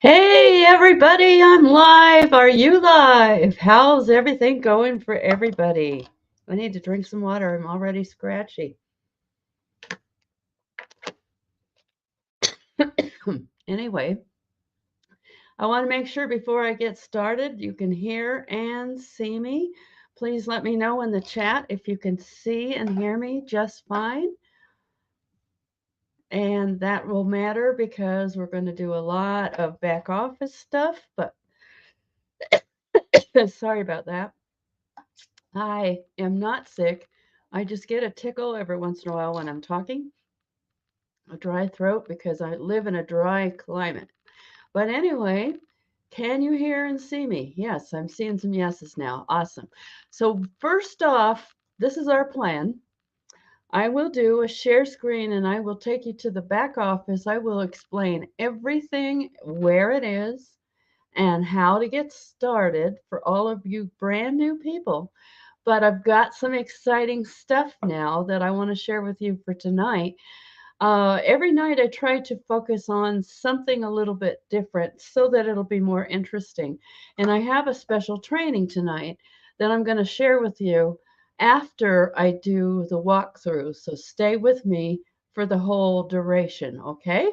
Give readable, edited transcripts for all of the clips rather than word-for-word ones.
Hey everybody, I'm live. Are you live? How's everything going for everybody? I need to drink some water. I'm already scratchy. Anyway, I want to make sure before I get started you can hear and see me. Please let me know in the chat if you can see and hear me just fine. And that will matter because we're going to do a lot of back office stuff, but sorry about that. I am not sick. I just get a tickle every once in a while when I'm talking, a dry throat because I live in a dry climate. But anyway, can you hear and see me? Yes, I'm seeing some yeses now. Awesome. So, first off, this is our plan. I will do a share screen and I will take you to the back office. I will explain everything, where it is, and how to get started for all of you brand new people. But I've got some exciting stuff now that I want to share with you for tonight. Every night I try to focus on something a little bit different so that it'll be more interesting. And I have a special training tonight that I'm going to share with you after I do the walkthrough. So stay with me for the whole duration, okay?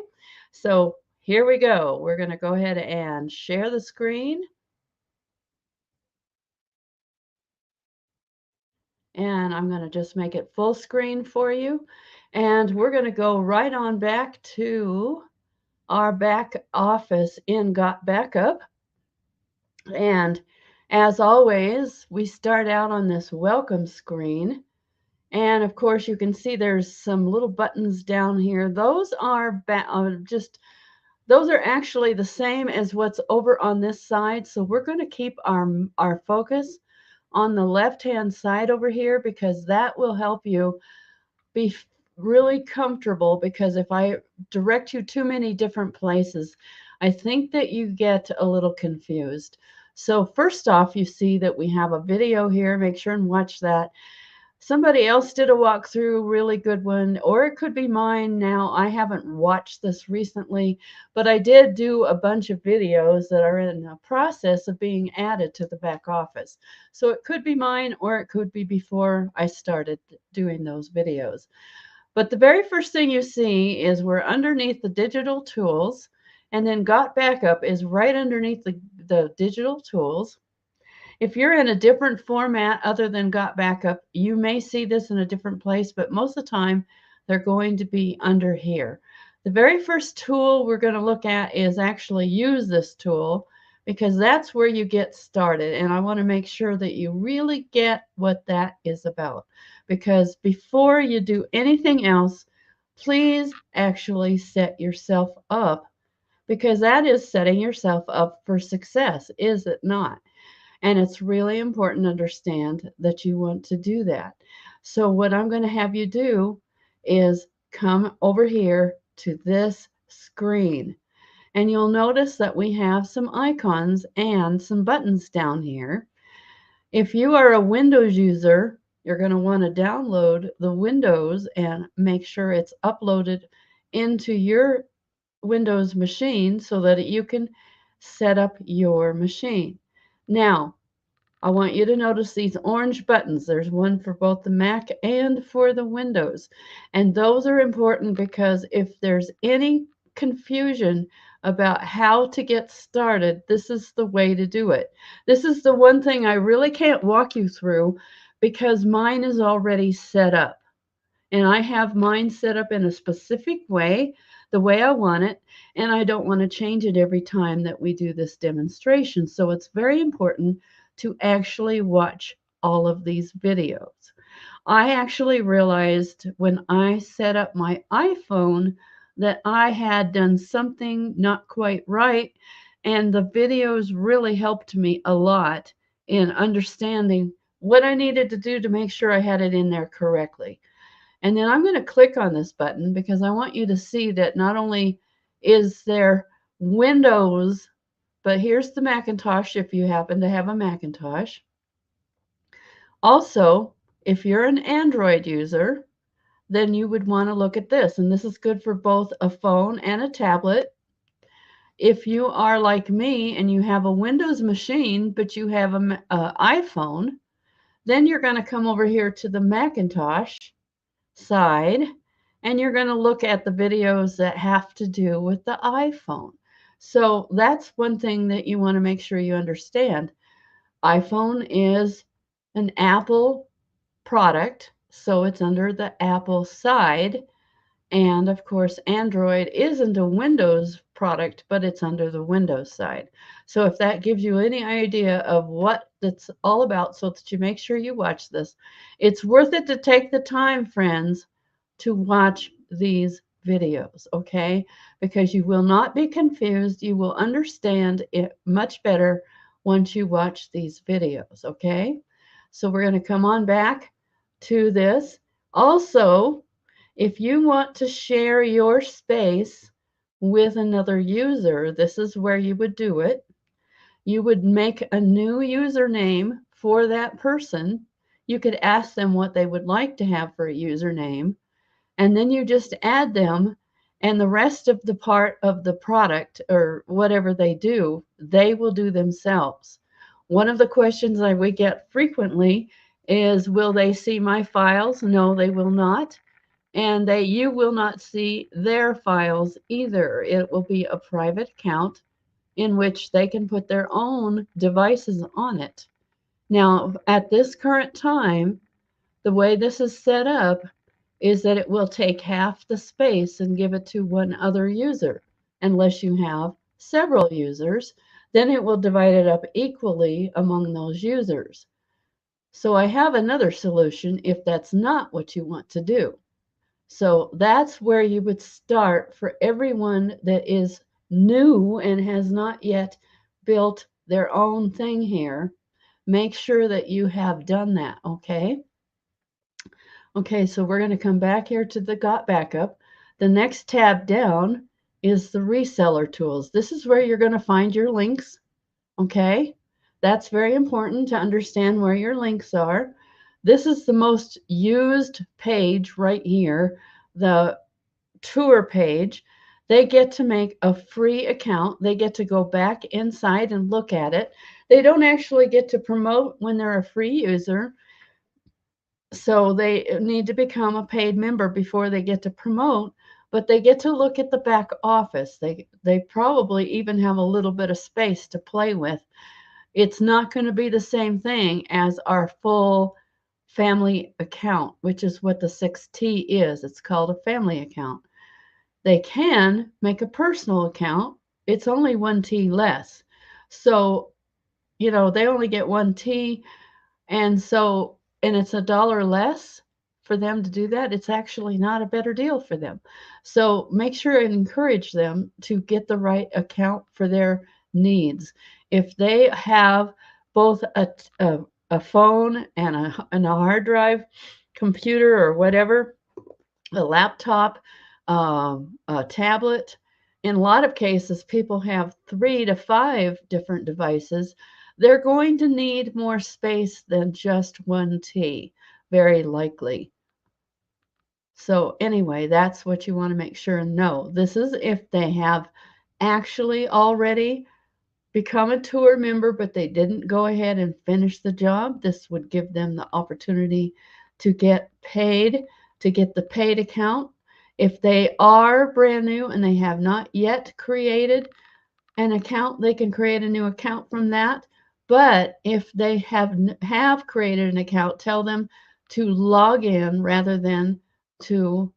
So here we go. We're going to go ahead and share the screen. And I'm going to just make it full screen for you. And we're going to go right on back to our back office in Got Backup. And as always, we start out on this welcome screen. And of course, you can see there's some little buttons down here. Those are those are actually the same as what's over on this side. So we're going to keep our focus on the left-hand side over here because that will help you be really comfortable, because if I direct you too many different places, I think that you get a little confused. So first off, you see that we have a video here. Make sure and watch that. Somebody else did a walkthrough, really good one, or it could be mine. Now, I haven't watched this recently, but I did do a bunch of videos that are in the process of being added to the back office. So it could be mine, or it could be before I started doing those videos. But the very first thing you see is we're underneath the digital tools, and then Got Backup is right underneath the digital tools. If you're in a different format other than Got Backup, you may see this in a different place, but most of the time they're going to be under here. The very first tool we're going to look at is actually use this tool, because that's where you get started. And I want to make sure that you really get what that is about, because before you do anything else, please actually set yourself up, because that is setting yourself up for success, is it not? And it's really important to understand that you want to do that. So, what I'm going to have you do is come over here to this screen. And you'll notice that we have some icons and some buttons down here. If you are a Windows user, you're going to want to download the Windows and make sure it's uploaded into your Windows machine so that you can set up your machine. Now, I want you to notice these orange buttons. There's one for both the Mac and for the Windows. And those are important because if there's any confusion about how to get started, this is the way to do it. This is the one thing I really can't walk you through because mine is already set up. And I have mine set up in a specific way, the way I want it, and I don't want to change it every time that we do this demonstration. So it's very important to actually watch all of these videos. I actually realized when I set up my iPhone that I had done something not quite right, and the videos really helped me a lot in understanding what I needed to do to make sure I had it in there correctly. And then I'm going to click on this button because I want you to see that not only is there Windows, but here's the Macintosh if you happen to have a Macintosh. Also, if you're an Android user, then you would want to look at this. And this is good for both a phone and a tablet. if you are like me and you have a Windows machine, but you have an iPhone, then you're going to come over here to the Macintosh side and you're going to look at the videos that have to do with the iPhone. So that's one thing that you want to make sure you understand. iPhone is an Apple product, so it's under the Apple side. And of course, Android isn't a Windows product, but it's under the Windows side. So if that gives you any idea of what it's all about, so that you make sure you watch this, it's worth it to take the time, friends, to watch these videos, okay? Because you will not be confused. You will understand it much better once you watch these videos, okay? So we're going to come on back to this. Also, if you want to share your space with another user, this is where you would do it. You would make a new username for that person. You could ask them what they would like to have for a username, and then you just add them, and the rest of the part of the product or whatever they do, they will do themselves. One of the questions that we get frequently is, will they see my files? No, they will not. And you will not see their files either. It will be a private account in which they can put their own devices on it. Now, at this current time, the way this is set up is that it will take half the space and give it to one other user. Unless you have several users, then it will divide it up equally among those users. So I have another solution if that's not what you want to do. So that's where you would start for everyone that is new and has not yet built their own thing here. Make sure that you have done that, okay? Okay, so we're going to come back here to the Got Backup. The next tab down is the Reseller tools. This is where you're going to find your links, okay? That's very important to understand where your links are. This is the most used page right here, the tour page. They get to make a free account. They get to go back inside and look at it. They don't actually get to promote when they're a free user. So they need to become a paid member before they get to promote, but they get to look at the back office. They probably even have a little bit of space to play with. It's not going to be the same thing as our full family account, which is what the 6T is. It's called a family account. They can make a personal account. It's only 1T less. So, they only get 1T, and it's $1 less for them to do that. It's actually not a better deal for them. So make sure and encourage them to get the right account for their needs. If they have both a phone and a hard drive, computer or whatever, a laptop, a tablet, in a lot of cases, people have 3 to 5 different devices. They're going to need more space than just 1T, very likely. So anyway, that's what you want to make sure and know. This is if they have actually already become a tour member, but they didn't go ahead and finish the job. This would give them the opportunity to get paid, to get the paid account. If they are brand new and they have not yet created an account, they can create a new account from that. But if they have created an account, tell them to log in rather than to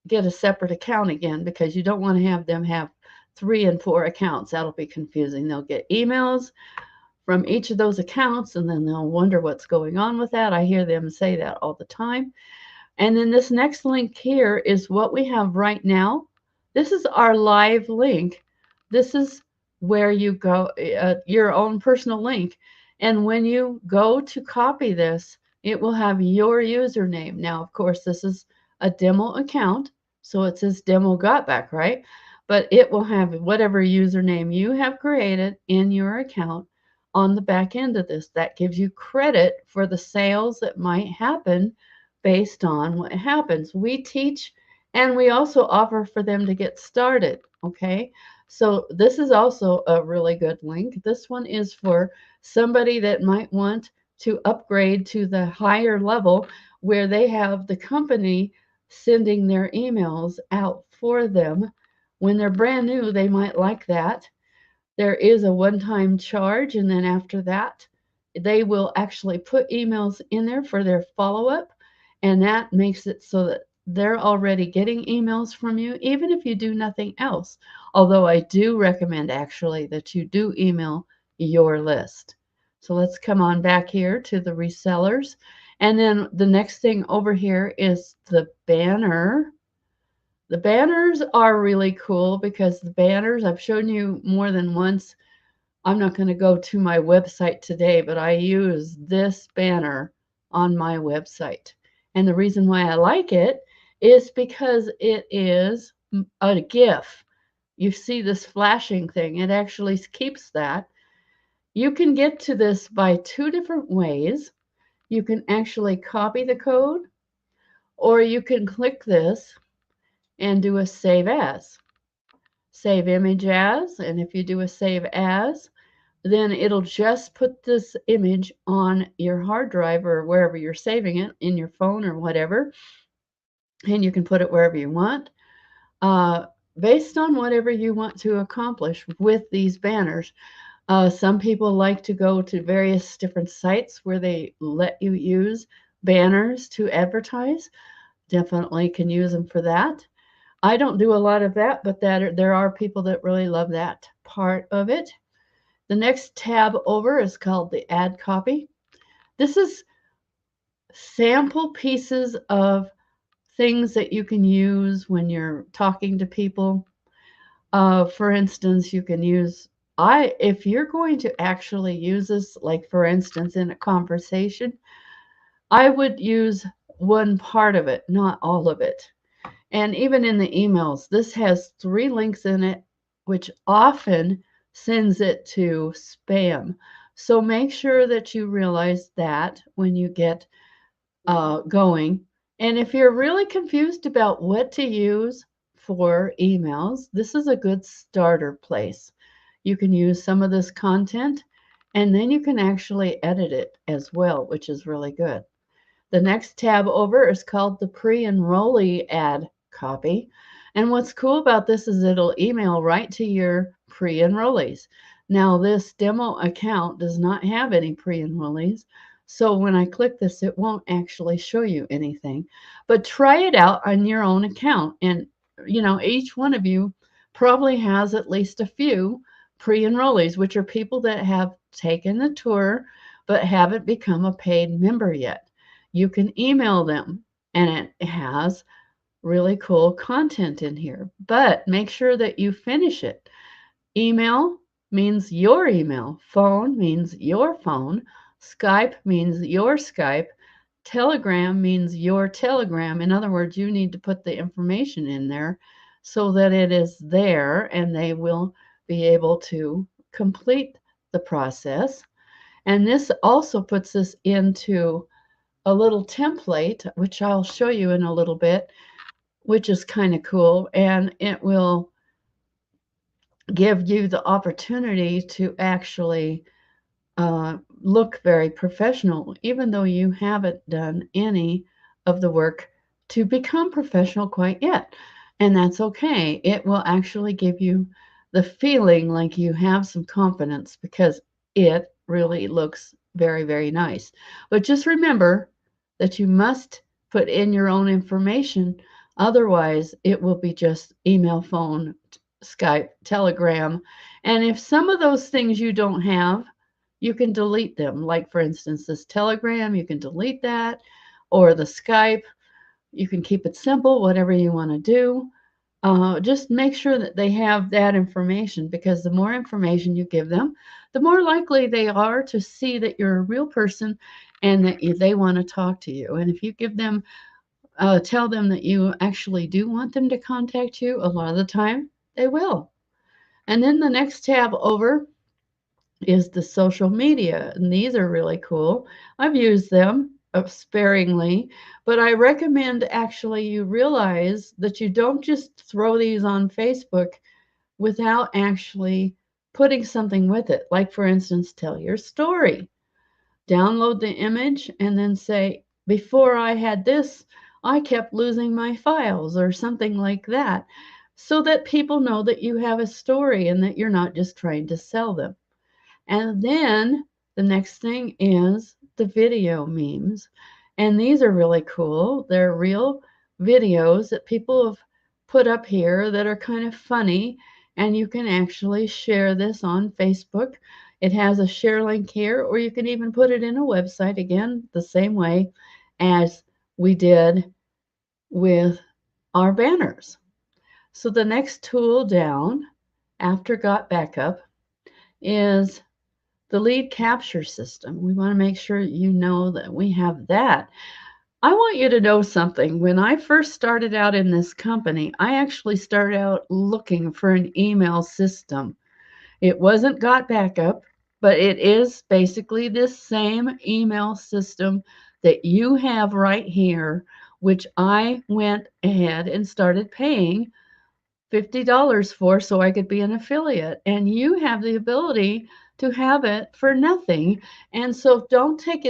get a separate account again, because you don't want to have them have 3 and 4 accounts. That'll be confusing. They'll get emails from each of those accounts, and then they'll wonder what's going on with that. I hear them say that all the time. And then this next link here is what we have right now. This is our live link. This is where you go, your own personal link. And when you go to copy this, it will have your username. Now, of course, this is a demo account, so it says demo got back, right? But it will have whatever username you have created in your account on the back end of this. That gives you credit for the sales that might happen based on what happens. We teach and we also offer for them to get started, okay? So this is also a really good link. This one is for somebody that might want to upgrade to the higher level where they have the company sending their emails out for them. When they're brand new, they might like that. There is a one-time charge, and then after that, they will actually put emails in there for their follow-up, and that makes it so that they're already getting emails from you, even if you do nothing else. Although I do recommend actually that you do email your list. So let's come on back here to the resellers. And then the next thing over here is the banner. The banners are really cool because the banners, I've shown you more than once. I'm not going to go to my website today, but I use this banner on my website. And the reason why I like it is because it is a GIF. You see this flashing thing, it actually keeps that. You can get to this by two different ways. You can actually copy the code, or you can click this and do a save as. Save image as, and if you do a save as, then it'll just put this image on your hard drive or wherever you're saving it, in your phone or whatever, and you can put it wherever you want, uh, based on whatever you want to accomplish with these banners. Some people like to go to various different sites where they let you use banners to advertise. Definitely can use them for that. I don't do a lot of that, but there are people that really love that part of it. The next tab over is called the Add Copy. This is sample pieces of things that you can use when you're talking to people. For instance, you can use, if you're going to actually use this, like for instance, in a conversation, I would use one part of it, not all of it. And even in the emails, this has 3 links in it, which often sends it to spam. So make sure that you realize that when you get going. And if you're really confused about what to use for emails, this is a good starter place. You can use some of this content and then you can actually edit it as well, which is really good. The next tab over is called the pre-enrollee ad copy. And what's cool about this is it'll email right to your pre-enrollees. Now, this demo account does not have any pre-enrollees, so when I click this, it won't actually show you anything. But try it out on your own account. And, each one of you probably has at least a few pre-enrollees, which are people that have taken the tour but haven't become a paid member yet. You can email them, and it has really cool content in here, but make sure that you finish it. Email means your email, phone means your phone, Skype means your Skype, Telegram means your Telegram. In other words, you need to put the information in there so that it is there and they will be able to complete the process. And this also puts us into a little template, which I'll show you in a little bit, which is kind of cool. And it will give you the opportunity to actually look very professional, even though you haven't done any of the work to become professional quite yet. And that's okay. It will actually give you the feeling like you have some confidence because it really looks very, very nice. But just remember that you must put in your own information. Otherwise, it will be just email, phone, Skype, Telegram. And if some of those things you don't have, you can delete them. Like, for instance, this Telegram, you can delete that, or the Skype. You can keep it simple, whatever you want to do. Just make sure that they have that information, because the more information you give them, the more likely they are to see that you're a real person and that they want to talk to you. And if you give them, tell them that you actually do want them to contact you, a lot of the time they will. And then the next tab over is the social media, and these are really cool. I've used them sparingly, but I recommend actually you realize that you don't just throw these on Facebook without actually putting something with it. Like, for instance, tell your story. Download the image and then say, before I had this, I kept losing my files or something like that, so that people know that you have a story and that you're not just trying to sell them. And then the next thing is the video memes. And these are really cool. They're real videos that people have put up here that are kind of funny. And you can actually share this on Facebook. It has a share link here, or you can even put it in a website, again, the same way as we did with our banners. So the next tool down after Got Backup is the lead capture system. We want to make sure you know that we have that. I want you to know something. When I first started out in this company, I actually started out looking for an email system. It wasn't Got Backup, but it is basically this same email system that you have right here, which I went ahead and started paying $50 for so I could be an affiliate. And you have the ability to have it for nothing. And so don't take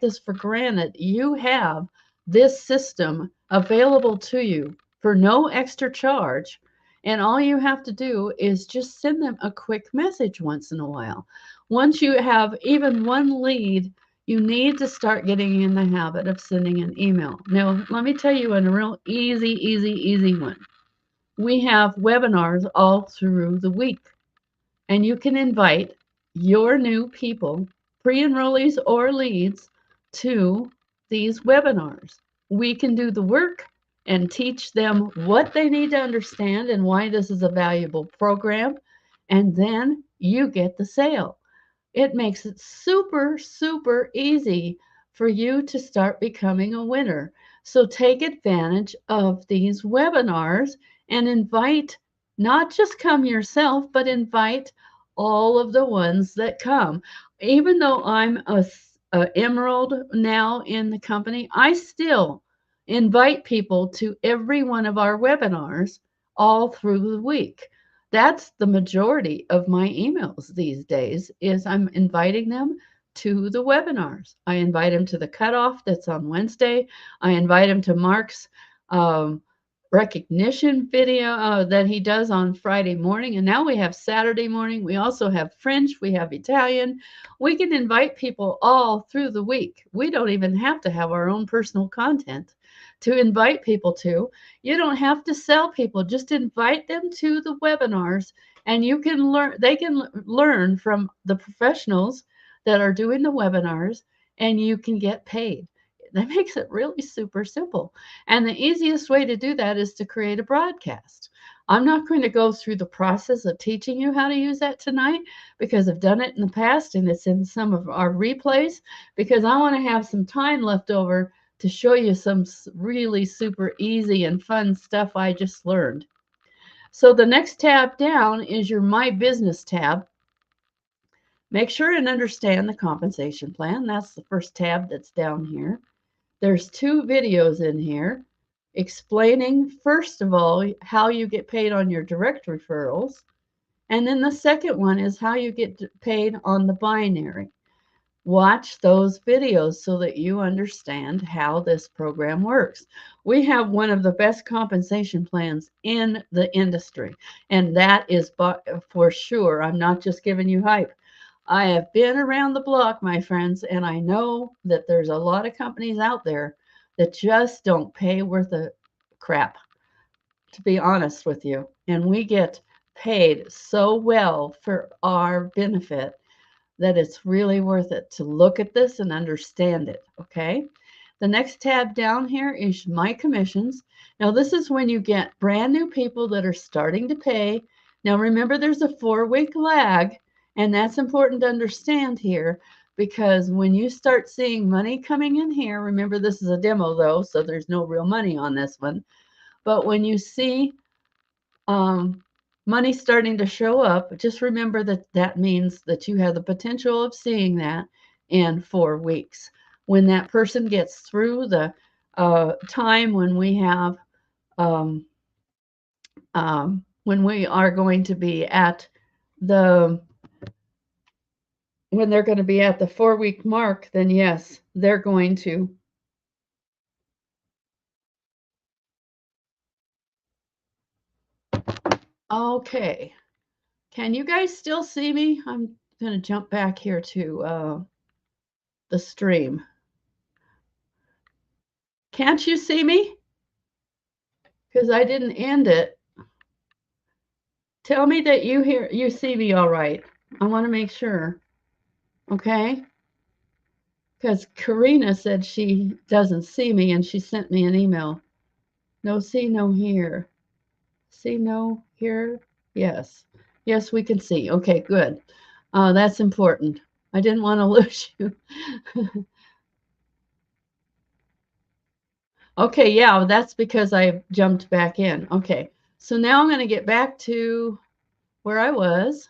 this for granted. You have this system available to you for no extra charge. And all you have to do is just send them a quick message once in a while. Once you have even one lead, you need to start getting in the habit of sending an email. Now, let me tell you a real easy one. We have webinars all through the week, and you can invite your new people, pre-enrollees or leads, to these webinars. We can do the work and teach them what they need to understand and why this is a valuable program, and then you get the sale. It makes it super, super easy for you to start becoming a winner. So take advantage of these webinars and invite, not just come yourself, but invite all of the ones that come. Even though I'm a emerald now in the company, I still invite people to every one of our webinars all through the week. That's the majority of my emails these days is I'm inviting them to the webinars. I invite them to the cutoff that's on Wednesday. I invite them to Mark's um, recognition video that he does on Friday morning. And now we have Saturday morning. We also have French. We have Italian. We can invite people all through the week. We don't even have to have our own personal content to invite people to. You don't have to sell people, just invite them to the webinars and you can learn, they can learn from the professionals that are doing the webinars and you can get paid. That makes it really super simple. And the easiest way to do that is to create a broadcast. I'm not going to go through the process of teaching you how to use that tonight because I've done it in the past and it's in some of our replays because I want to have some time left over to show you some really super easy and fun stuff I just learned. So the next tab down is your My Business tab. Make sure and understand the compensation plan. That's the first tab that's down here. There's 2 videos in here explaining, first of all, how you get paid on your direct referrals. And then the second one is how you get paid on the binary. Watch those videos so that you understand how this program works. We have one of the best compensation plans in the industry, and that is for sure. I'm not just giving you hype. I have been around the block, my friends, and I know that there's a lot of companies out there that just don't pay worth a crap, to be honest with you. And we get paid so well for our benefit that it's really worth it to look at this and understand it, okay? The next tab down here is My Commissions. Now, this is when you get brand new people that are starting to pay. Now, remember, there's a 4-week lag, and that's important to understand here because when you start seeing money coming in here, remember, this is a demo, though, so there's no real money on this one. But when you see money starting to show up, just remember that that means that you have the potential of seeing that in 4 weeks. When that person gets through the time when we have when we are going to be at the when they're going to be at the 4-week mark, then yes, they're going to. Okay. Can you guys still see me? I'm going to jump back here to the stream. Can't you see me? Because I didn't end it. Tell me that you see me all right. I want to make sure. Okay? Because Karina said she doesn't see me and she sent me an email. No see, no hear. See, no hear? Yes. Yes, we can see. Okay, good. That's important. I didn't want to lose you. Okay, yeah, that's because I jumped back in. Okay, so now I'm going to get back to where I was.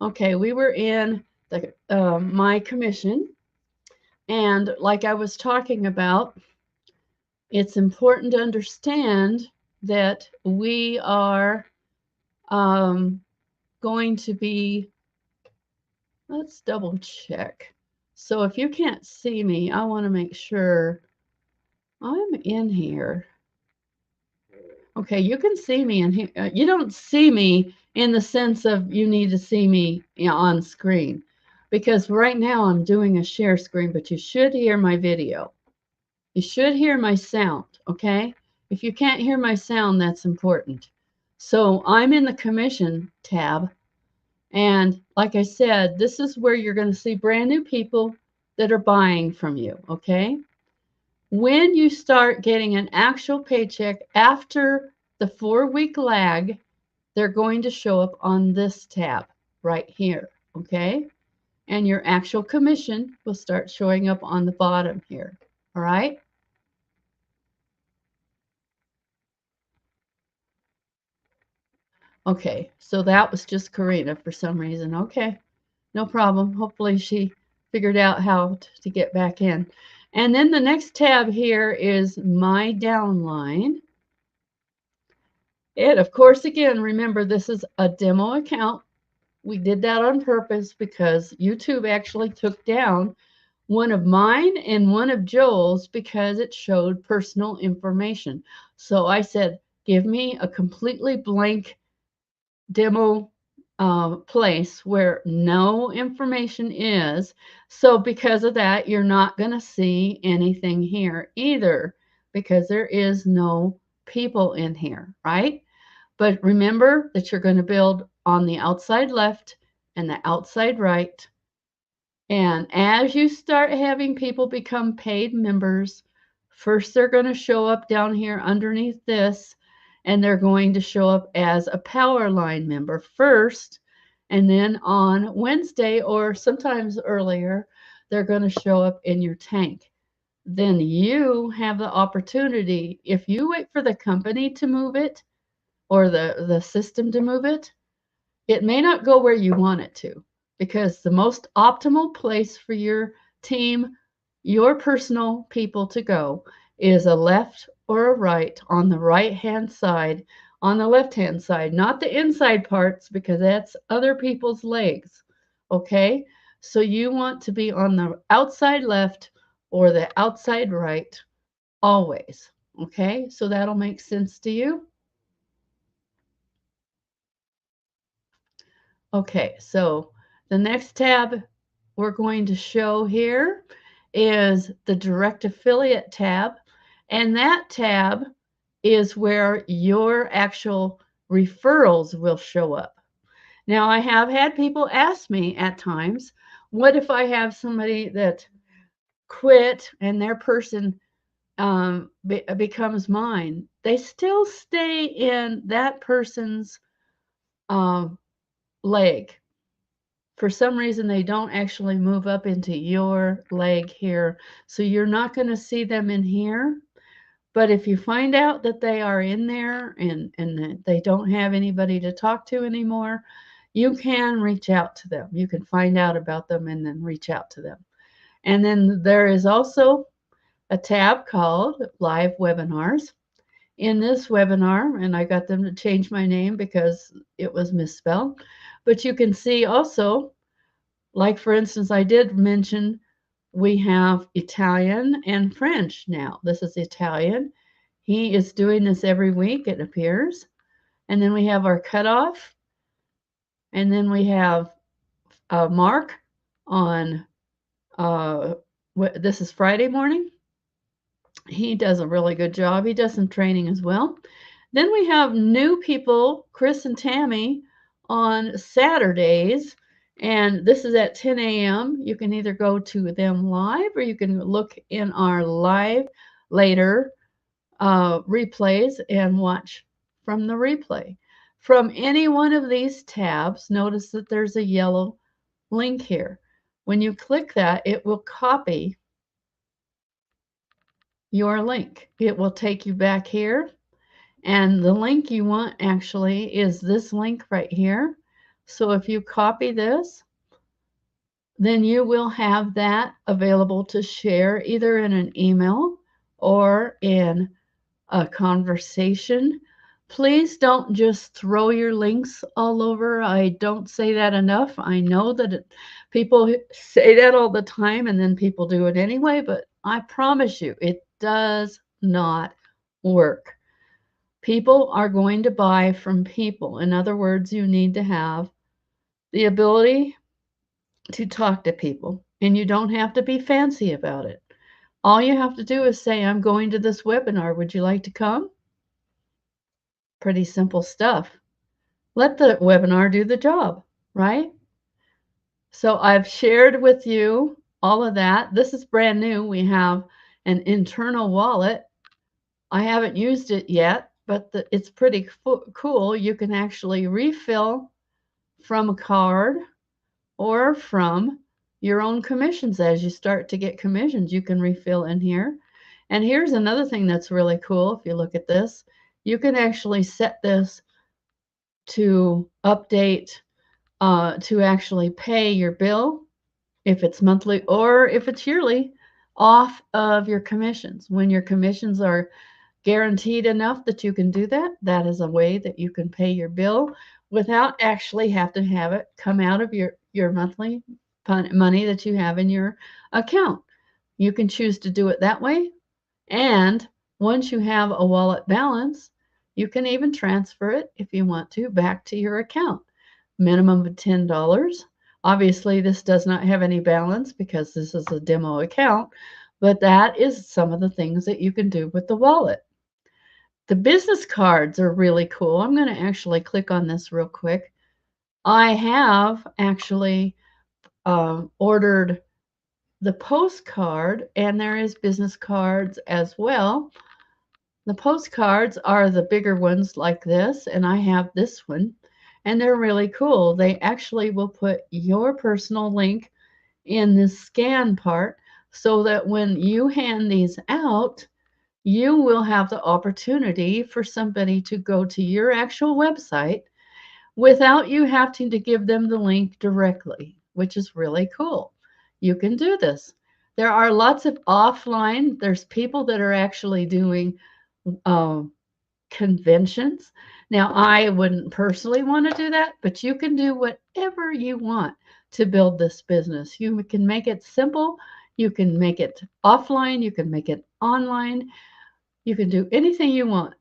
Okay, we were in the my commission, and like I was talking about, it's important to understand that we are going to be, let's double check. So if you can't see me, I want to make sure I'm in here. Okay, you can see me in here. You don't see me in the sense of you need to see me on screen, because right now I'm doing a share screen, but you should hear my video. You should hear my sound, okay? If you can't hear my sound, that's important. So I'm in the commission tab, and like I said, this is where you're going to see brand new people that are buying from you, okay? When you start getting an actual paycheck after the 4-week lag, they're going to show up on this tab right here, okay? And your actual commission will start showing up on the bottom here, all right? Okay, so that was just Karina for some reason. Okay, no problem. Hopefully she figured out how to get back in. And then the next tab here is My Downline. And of course, again, remember this is a demo account. We did that on purpose because YouTube actually took down one of mine and one of Joel's because it showed personal information. So I said, give me a completely blank demo place where no information is. So because of that, you're not going to see anything here either because there is no people in here, right? But remember that you're going to build on the outside left and the outside right. And as you start having people become paid members, first they're going to show up down here underneath this, and they're going to show up as a power line member first. And then on Wednesday, or sometimes earlier, they're going to show up in your tank. Then you have the opportunity, if you wait for the company to move it or the system to move it, it may not go where you want it to, because the most optimal place for your team, your personal people to go is a left or a right on the right-hand side, on the left-hand side, not the inside parts because that's other people's legs, okay? So you want to be on the outside left or the outside right always, okay? So that'll make sense to you? Okay, so the next tab we're going to show here is the direct affiliate tab. And that tab is where your actual referrals will show up. Now, I have had people ask me at times, what if I have somebody that quit and their person becomes mine? They still stay in that person's leg. For some reason, they don't actually move up into your leg here. So you're not going to see them in here. But if you find out that they are in there and that they don't have anybody to talk to anymore, you can reach out to them. You can find out about them and then reach out to them. And then there is also a tab called Live Webinars. in this webinar, and I got them to change my name because it was misspelled. But you can see also, like for instance, I did mention we have Italian and French now. This is Italian. He is doing this every week, it appears. And then we have our cutoff. And then we have Mark on, this is Friday morning. He does a really good job. He does some training as well. Then we have new people, Chris and Tammy, on Saturdays. And this is at 10 a.m. You can either go to them live or you can look in our live later replays and watch from the replay. From any one of these tabs, notice that there's a yellow link here. When you click that, it will copy your link. It will take you back here. And the link you want actually is this link right here. So if you copy this, then you will have that available to share either in an email or in a conversation. Please don't just throw your links all over. I don't say that enough. I know that people say that all the time and then people do it anyway, but I promise you, it does not work. People are going to buy from people. In other words, you need to have the ability to talk to people, and you don't have to be fancy about it. All you have to do is say, I'm going to this webinar. Would you like to come? Pretty simple stuff. Let the webinar do the job, right? So I've shared with you all of that. This is brand new. We have an internal wallet. I haven't used it yet, but it's pretty cool. You can actually refill from a card or from your own commissions. As you start to get commissions, you can refill in here. And here's another thing that's really cool. If you look at this, you can actually set this to update, to actually pay your bill if it's monthly or if it's yearly off of your commissions. When your commissions are guaranteed enough that you can do that, that is a way that you can pay your bill without actually have to have it come out of your monthly money that you have in your account. You can choose to do it that way. And once you have a wallet balance, you can even transfer it if you want to back to your account. Minimum of $10. Obviously, this does not have any balance because this is a demo account, but that is some of the things that you can do with the wallet. The business cards are really cool. I'm going to actually click on this real quick. I have actually ordered the postcard, and there is business cards as well. The postcards are the bigger ones like this, and I have this one, and they're really cool. They actually will put your personal link in this scan part so that when you hand these out, you will have the opportunity for somebody to go to your actual website without you having to give them the link directly, which is really cool. You can do this. There are lots of offline, there's people that are actually doing conventions. Now, I wouldn't personally want to do that, but you can do whatever you want to build this business. You can make it simple. You can make it offline. You can make it online. You can do anything you want.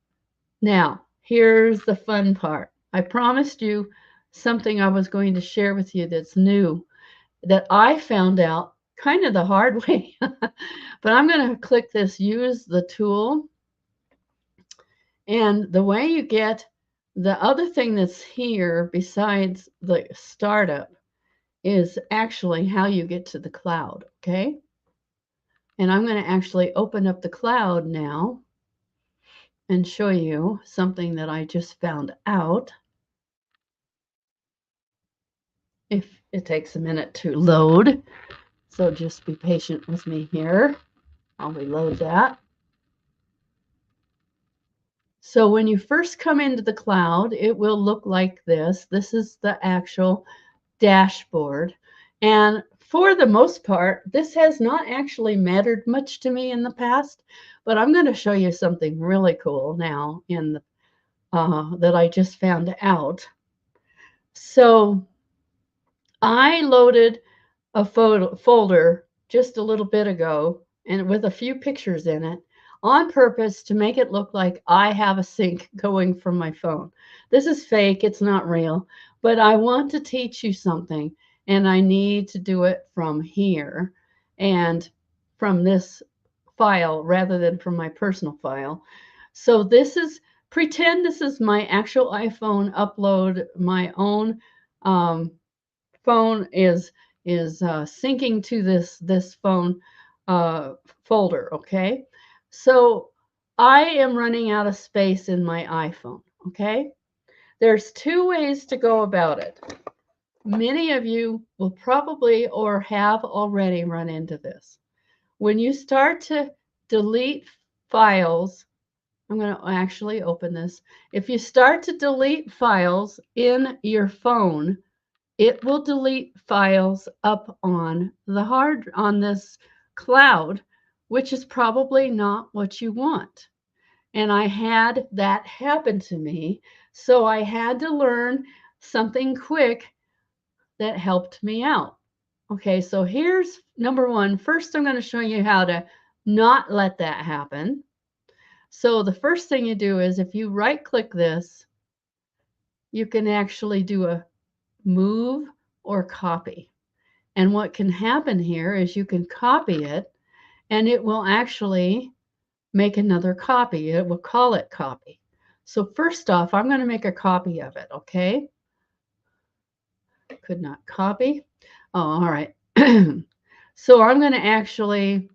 Now, here's the fun part. I promised you something I was going to share with you that's new that I found out kind of the hard way. But I'm going to click this use the tool. And the way you get the other thing that's here besides the startup is actually how you get to the cloud, okay? And I'm going to actually open up the cloud now and show you something that I just found out. If it takes a minute to load, so just be patient with me here. I'll reload that. So when you first come into the cloud, it will look like this. This is the actual dashboard. And for the most part, this has not actually mattered much to me in the past, But I'm going to show you something really cool now that I just found out. So I loaded a folder just a little bit ago and with a few pictures in it on purpose to make it look like I have a sync going from my phone. This is fake, it's not real, but I want to teach you something and I need to do it from here and from this file rather than from my personal file. So pretend this is my actual iPhone upload. My own phone is syncing to this phone uh, folder. Okay, so I am running out of space in my iPhone. Okay, there's two ways to go about it. Many of you will probably or have already run into this. When you start to delete files, I'm going to actually open this. If you start to delete files in your phone, it will delete files up on this cloud, which is probably not what you want. And I had that happen to me. So I had to learn something quick that helped me out. Okay, so here's number one. First, I'm going to show you how to not let that happen. So the first thing you do is if you right click this, you can actually do a move or copy. And what can happen here is you can copy it and it will actually make another copy. It will call it copy. So first off, I'm going to make a copy of it, okay? Could not copy. Oh, all right. So I'm going to actually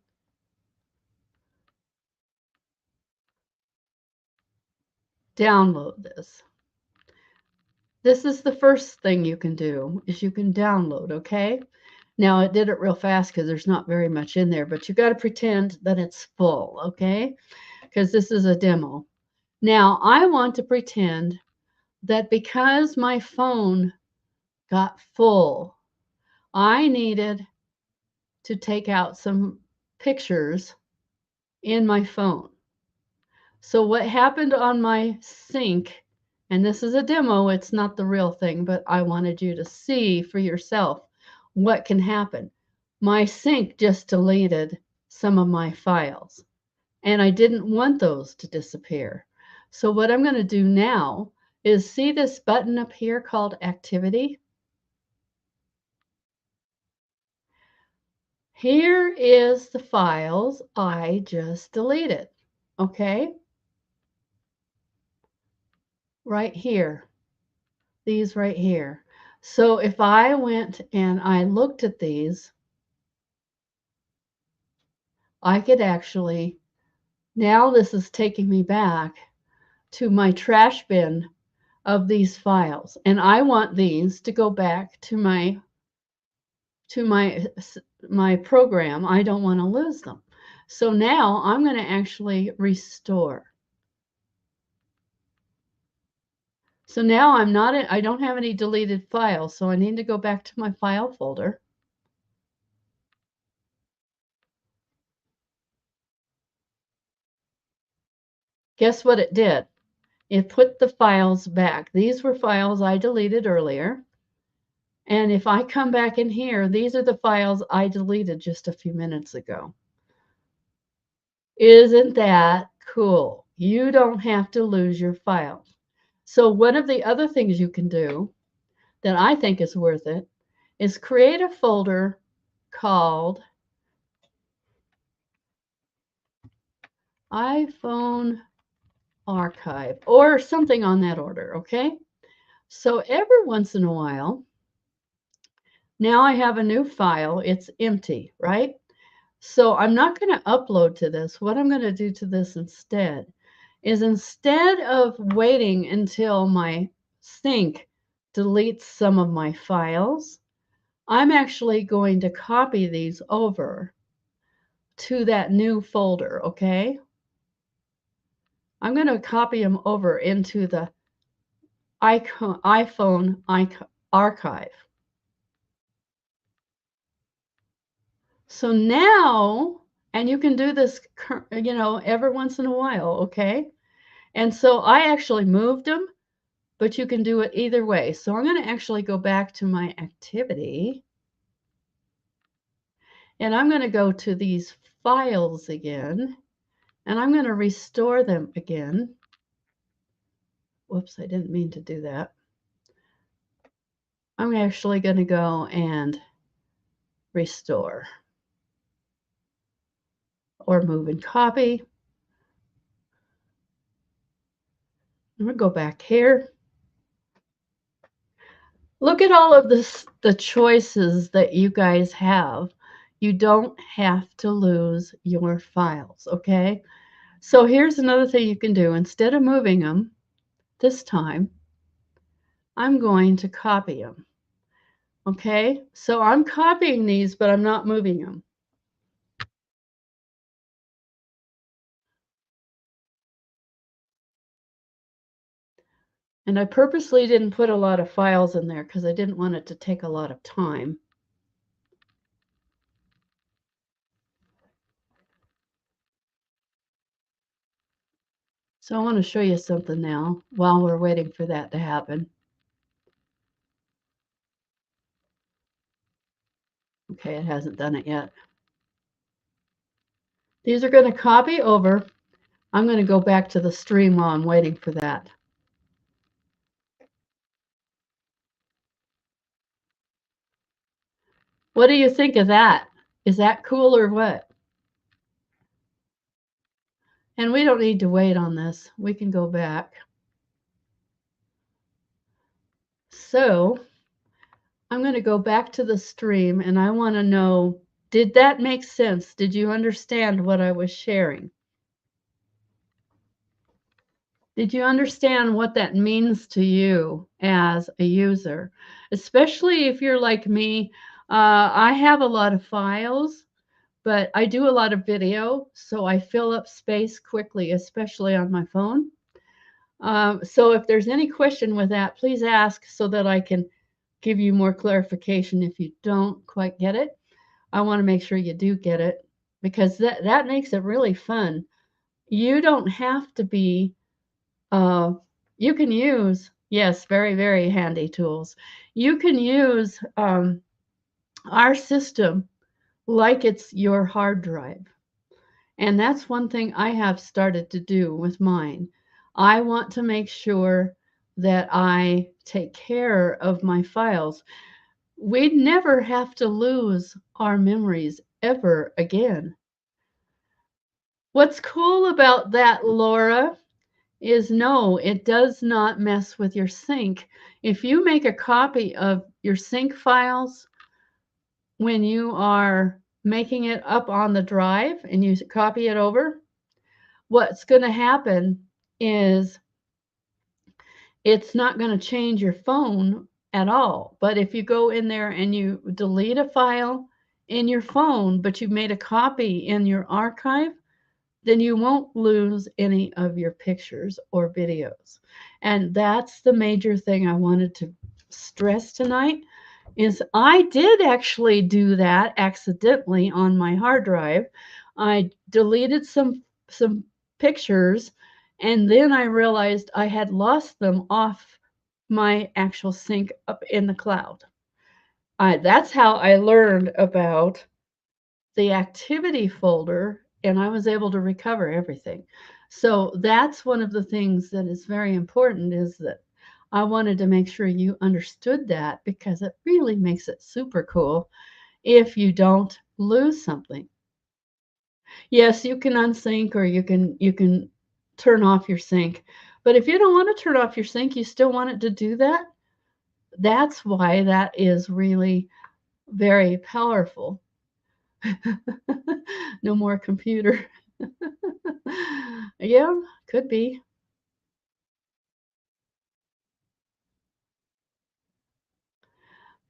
download this. This is the first thing you can do is you can download, okay? Now it did it real fast because there's not very much in there, but you got to pretend that it's full, okay? Because this is a demo. Now I want to pretend that because my phone got full, I needed to take out some pictures in my phone. So what happened on my sync, and this is a demo, it's not the real thing, but I wanted you to see for yourself what can happen. My sync just deleted some of my files, and I didn't want those to disappear. So what I'm going to do now is see this button up here called Activity. Here is the files I just deleted, okay? Right here, these right here. So if I went and I looked at these, I could actually, now this is taking me back to my trash bin of these files. And I want these to go back to my program. I don't want to lose them. So now I'm going to actually restore. So now I don't have any deleted files, so I need to go back to my file folder. Guess what it did? It put the files back. These were files I deleted earlier. And if I come back in here, these are the files I deleted just a few minutes ago. Isn't that cool? You don't have to lose your files. So one of the other things you can do that I think is worth it is create a folder called iPhone Archive or something on that order, okay? So every once in a while, now I have a new file. It's empty, right? So I'm not going to upload to this. What I'm going to do to this instead is instead of waiting until my sync deletes some of my files, I'm actually going to copy these over to that new folder, okay? I'm going to copy them over into the iPhone archive. So now And you can do this, every once in a while, okay? And so I actually moved them, but you can do it either way. So I'm going to actually go back to my activity, and I'm going to go to these files again, and I'm going to restore them again. Whoops, I didn't mean to do that. I'm actually going to go and restore or move and copy. I'm going to go back here. Look at all of the choices that you guys have. You don't have to lose your files, okay? So here's another thing you can do. Instead of moving them this time, I'm going to copy them, okay? So I'm copying these, but I'm not moving them. And I purposely didn't put a lot of files in there because I didn't want it to take a lot of time. So I want to show you something now while we're waiting for that to happen. Okay, it hasn't done it yet. These are going to copy over. I'm going to go back to the stream while I'm waiting for that. What do you think of that? Is that cool or what? And we don't need to wait on this. We can go back. So I'm going to go back to the stream, and I want to know, did that make sense? Did you understand what I was sharing? Did you understand what that means to you as a user? Especially if you're like me, I have a lot of files, but I do a lot of video, so I fill up space quickly, especially on my phone. So if there's any question with that, please ask so that I can give you more clarification if you don't quite get it. I want to make sure you do get it because that makes it really fun. You don't have to be, you can use, yes, very, very handy tools. You can use our system like it's your hard drive. And that's one thing I have started to do with mine. I want to make sure that I take care of my files. We'd never have to lose our memories ever again. What's cool about that, Laura, is no, it does not mess with your sync. If you make a copy of your sync files when you are making it up on the drive and you copy it over, what's going to happen is it's not going to change your phone at all. But if you go in there and you delete a file in your phone, but you made a copy in your archive, then you won't lose any of your pictures or videos. And that's the major thing I wanted to stress tonight is I did actually do that accidentally on my hard drive. I deleted some pictures, and then I realized I had lost them off my actual sync up in the cloud. That's how I learned about the activity folder, and I was able to recover everything. So that's one of the things that is very important is that I wanted to make sure you understood that because it really makes it super cool if you don't lose something. Yes, you can unsync or you can turn off your sync. But if you don't want to turn off your sync, you still want it to do that. That's why that is really very powerful. No more computer. Yeah, could be.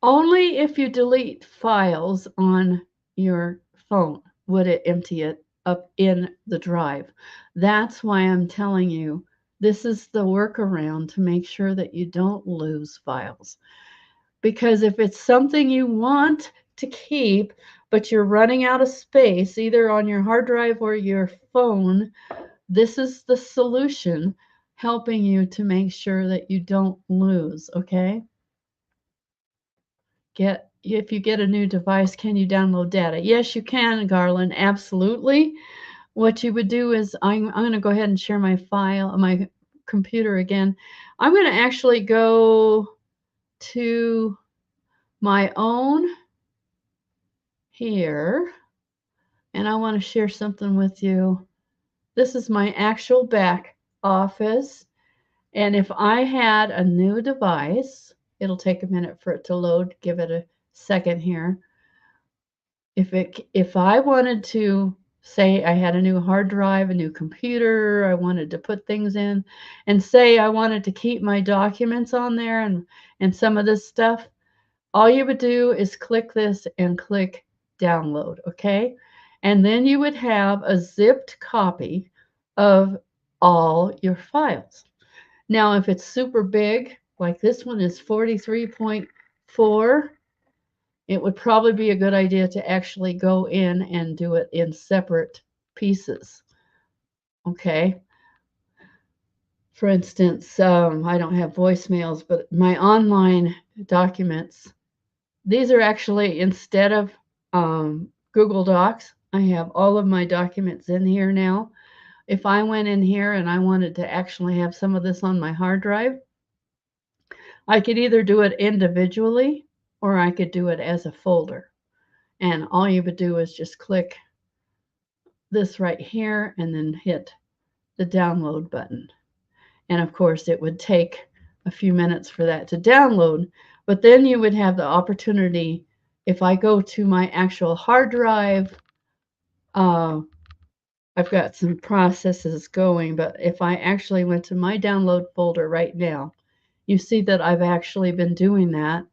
Only if you delete files on your phone would it empty it up in the drive. That's why I'm telling you this is the workaround to make sure that you don't lose files. Because if it's something you want to keep, but you're running out of space either on your hard drive or your phone, this is the solution helping you to make sure that you don't lose, okay? If you get a new device, can you download data? Yes, you can, Garland, absolutely. What you would do is I'm going to go ahead and share my file, my computer again. I'm going to actually go to my own here, and I want to share something with you. This is my actual back office, and if I had a new device, it'll take a minute for it to load. Give it a second here. If I wanted to say I had a new hard drive, a new computer, I wanted to put things in, and say I wanted to keep my documents on there and some of this stuff, all you would do is click this and click download, okay? And then you would have a zipped copy of all your files. Now, if it's super big, like this one is 43.4, it would probably be a good idea to actually go in and do it in separate pieces, okay? For instance, I don't have voicemails, but my online documents, these are actually, instead of Google Docs, I have all of my documents in here now. If I went in here and I wanted to actually have some of this on my hard drive, I could either do it individually or I could do it as a folder. And all you would do is just click this right here and then hit the download button. And of course, it would take a few minutes for that to download, but then you would have the opportunity, if I go to my actual hard drive, I've got some processes going, but if I actually went to my download folder right now, you see that I've actually been doing that.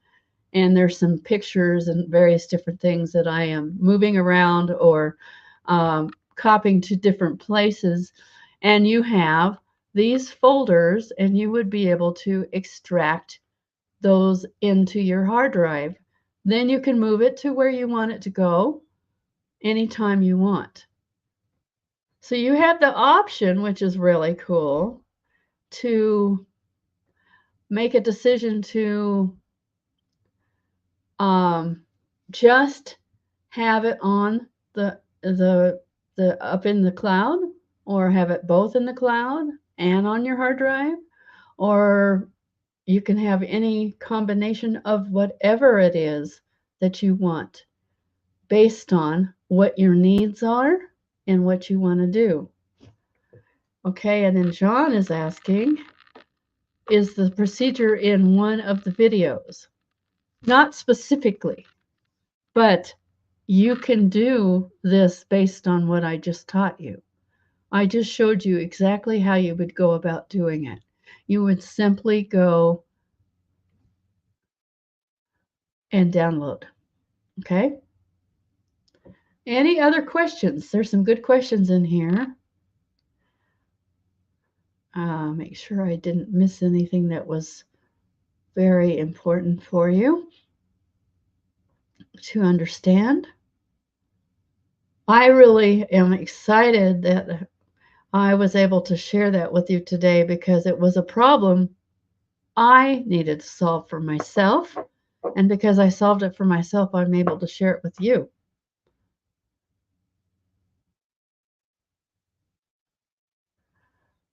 And there's some pictures and various different things that I am moving around or copying to different places. And you have these folders, and you would be able to extract those into your hard drive. Then you can move it to where you want it to go anytime you want. So you have the option, which is really cool, to make a decision to just have it on the up in the cloud, or have it both in the cloud and on your hard drive, or you can have any combination of whatever it is that you want based on what your needs are and what you want to do. Okay, and then John is asking, is the procedure in one of the videos? Not specifically, but you can do this based on what I just taught you. I just showed you exactly how you would go about doing it. You would simply go and download. Okay? Any other questions? There's some good questions in here. Make sure I didn't miss anything that was very important for you to understand. I really am excited that I was able to share that with you today, because it was a problem I needed to solve for myself. And because I solved it for myself, I'm able to share it with you.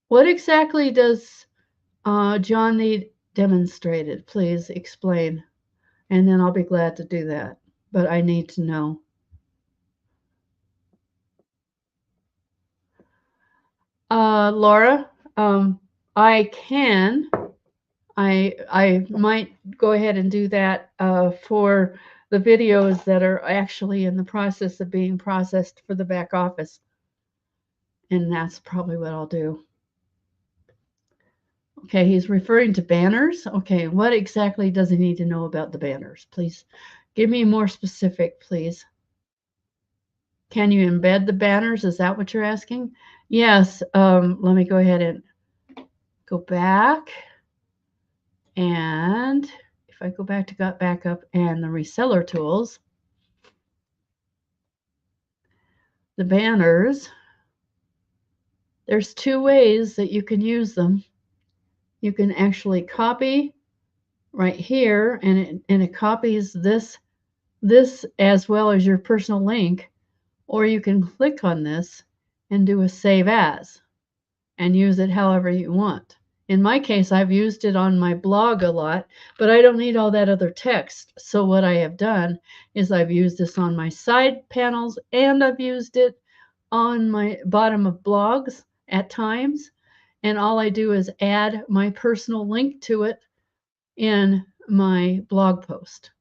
What exactly does John need demonstrated? Please explain. And then I'll be glad to do that. But I need to know. Laura, I can. I might go ahead and do that for the videos that are actually in the process of being processed for the back office. And that's probably what I'll do. Okay, he's referring to banners. Okay, what exactly does he need to know about the banners? Please give me more specific, please. Can you embed the banners? Is that what you're asking? Yes. Let me go ahead and go back. And if I go back to Got Backup and the reseller tools, the banners, there's two ways that you can use them. You can actually copy right here, and it copies this as well as your personal link, or you can click on this and do a save as and use it however you want. In my case, I've used it on my blog a lot, but I don't need all that other text. So what I have done is I've used this on my side panels, and I've used it on my bottom of blogs at times. And all I do is add my personal link to it in my blog post.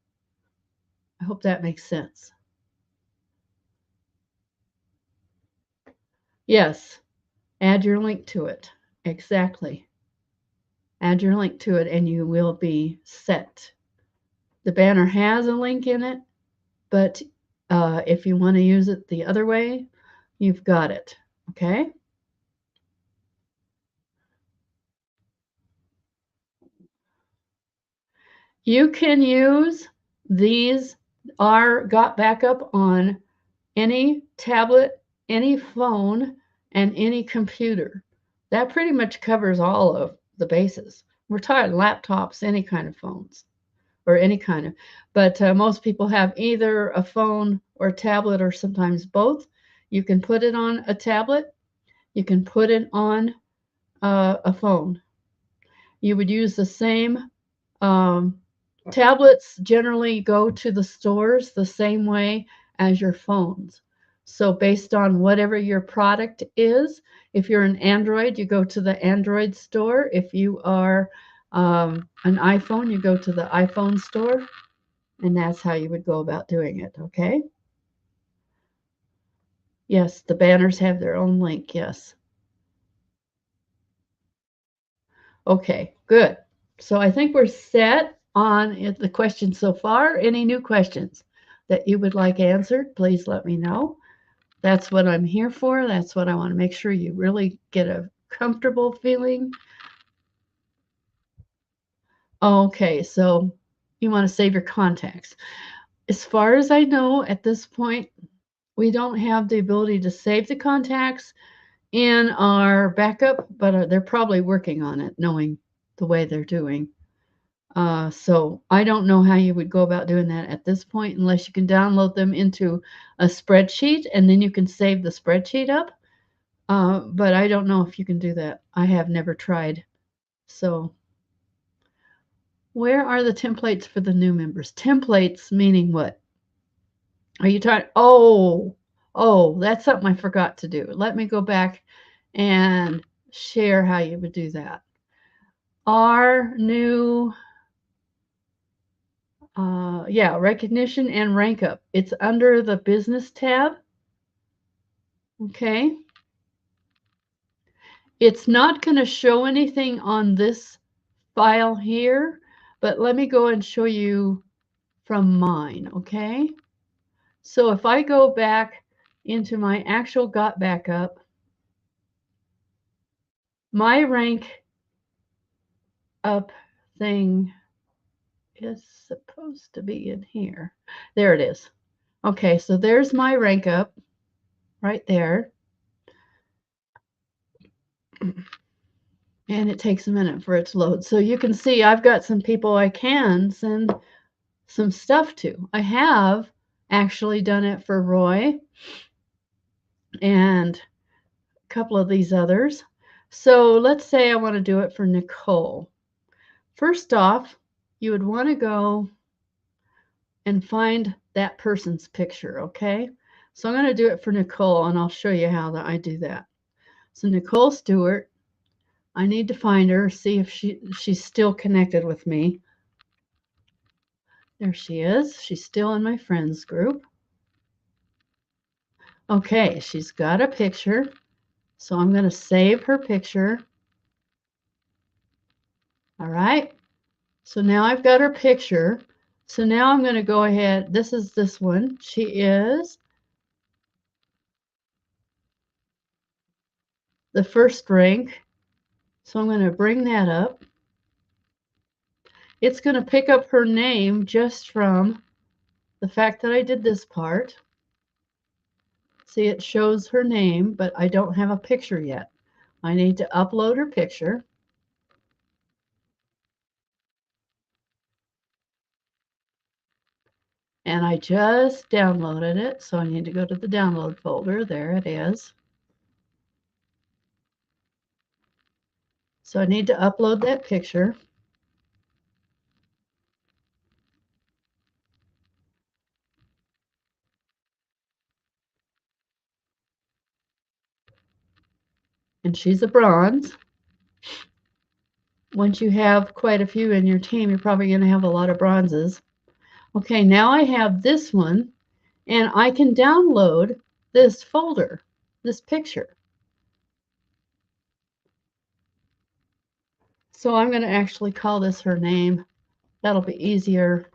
I hope that makes sense. Yes, add your link to it. Exactly. Add your link to it and you will be set. The banner has a link in it, but if you want to use it the other way, you've got it. Okay? You can use these, our Got Backup, on any tablet, any phone, and any computer. That pretty much covers all of the bases. We're talking laptops, any kind of phones, or any kind of, but most people have either a phone or a tablet or sometimes both. You can put it on a tablet. You can put it on a phone. You would use the same um, tablets generally go to the stores the same way as your phones. So based on whatever your product is, if you're an Android, you go to the Android store. If you are an iPhone, you go to the iPhone store, and that's how you would go about doing it. Okay? Yes, the banners have their own link. Yes. Okay, good. So I think we're set on the questions so far. Any new questions that you would like answered, please let me know. That's what I'm here for. That's what I want to make sure you really get a comfortable feeling. Okay, so you want to save your contacts. As far as I know, at this point, we don't have the ability to save the contacts in our backup, but they're probably working on it, knowing the way they're doing. So I don't know how you would go about doing that at this point, unless you can download them into a spreadsheet and then you can save the spreadsheet up. But I don't know if you can do that. I have never tried. So where are the templates for the new members? Templates meaning what? Are you talking? Oh, that's something I forgot to do. Let me go back and share how you would do that. Our new yeah, recognition and rank up. It's under the business tab. Okay. It's not going to show anything on this file here, but let me go and show you from mine. Okay. So if I go back into my actual Got Backup, my rank up thing is supposed to be in here. There it is. Okay, so there's my rank up right there. And it takes a minute for it to load. So you can see I've got some people I can send some stuff to. I have actually done it for Roy and a couple of these others. So let's say I want to do it for Nicole. First off, you would want to go and find that person's picture, okay? So I'm going to do it for Nicole, and I'll show you how I do that. So Nicole Stewart, I need to find her, see if she's still connected with me. There she is. She's still in my friends group. Okay, she's got a picture. So I'm going to save her picture. All right. So now I've got her picture. So now I'm going to go ahead. This is this one. She is the first rank. So I'm going to bring that up. It's going to pick up her name just from the fact that I did this part. See, it shows her name, but I don't have a picture yet. I need to upload her picture. And I just downloaded it, so I need to go to the download folder. There it is. So I need to upload that picture. And she's a bronze. Once you have quite a few in your team, you're probably going to have a lot of bronzes. Okay, now I have this one, and I can download this folder, this picture. So I'm going to actually call this her name. That'll be easier.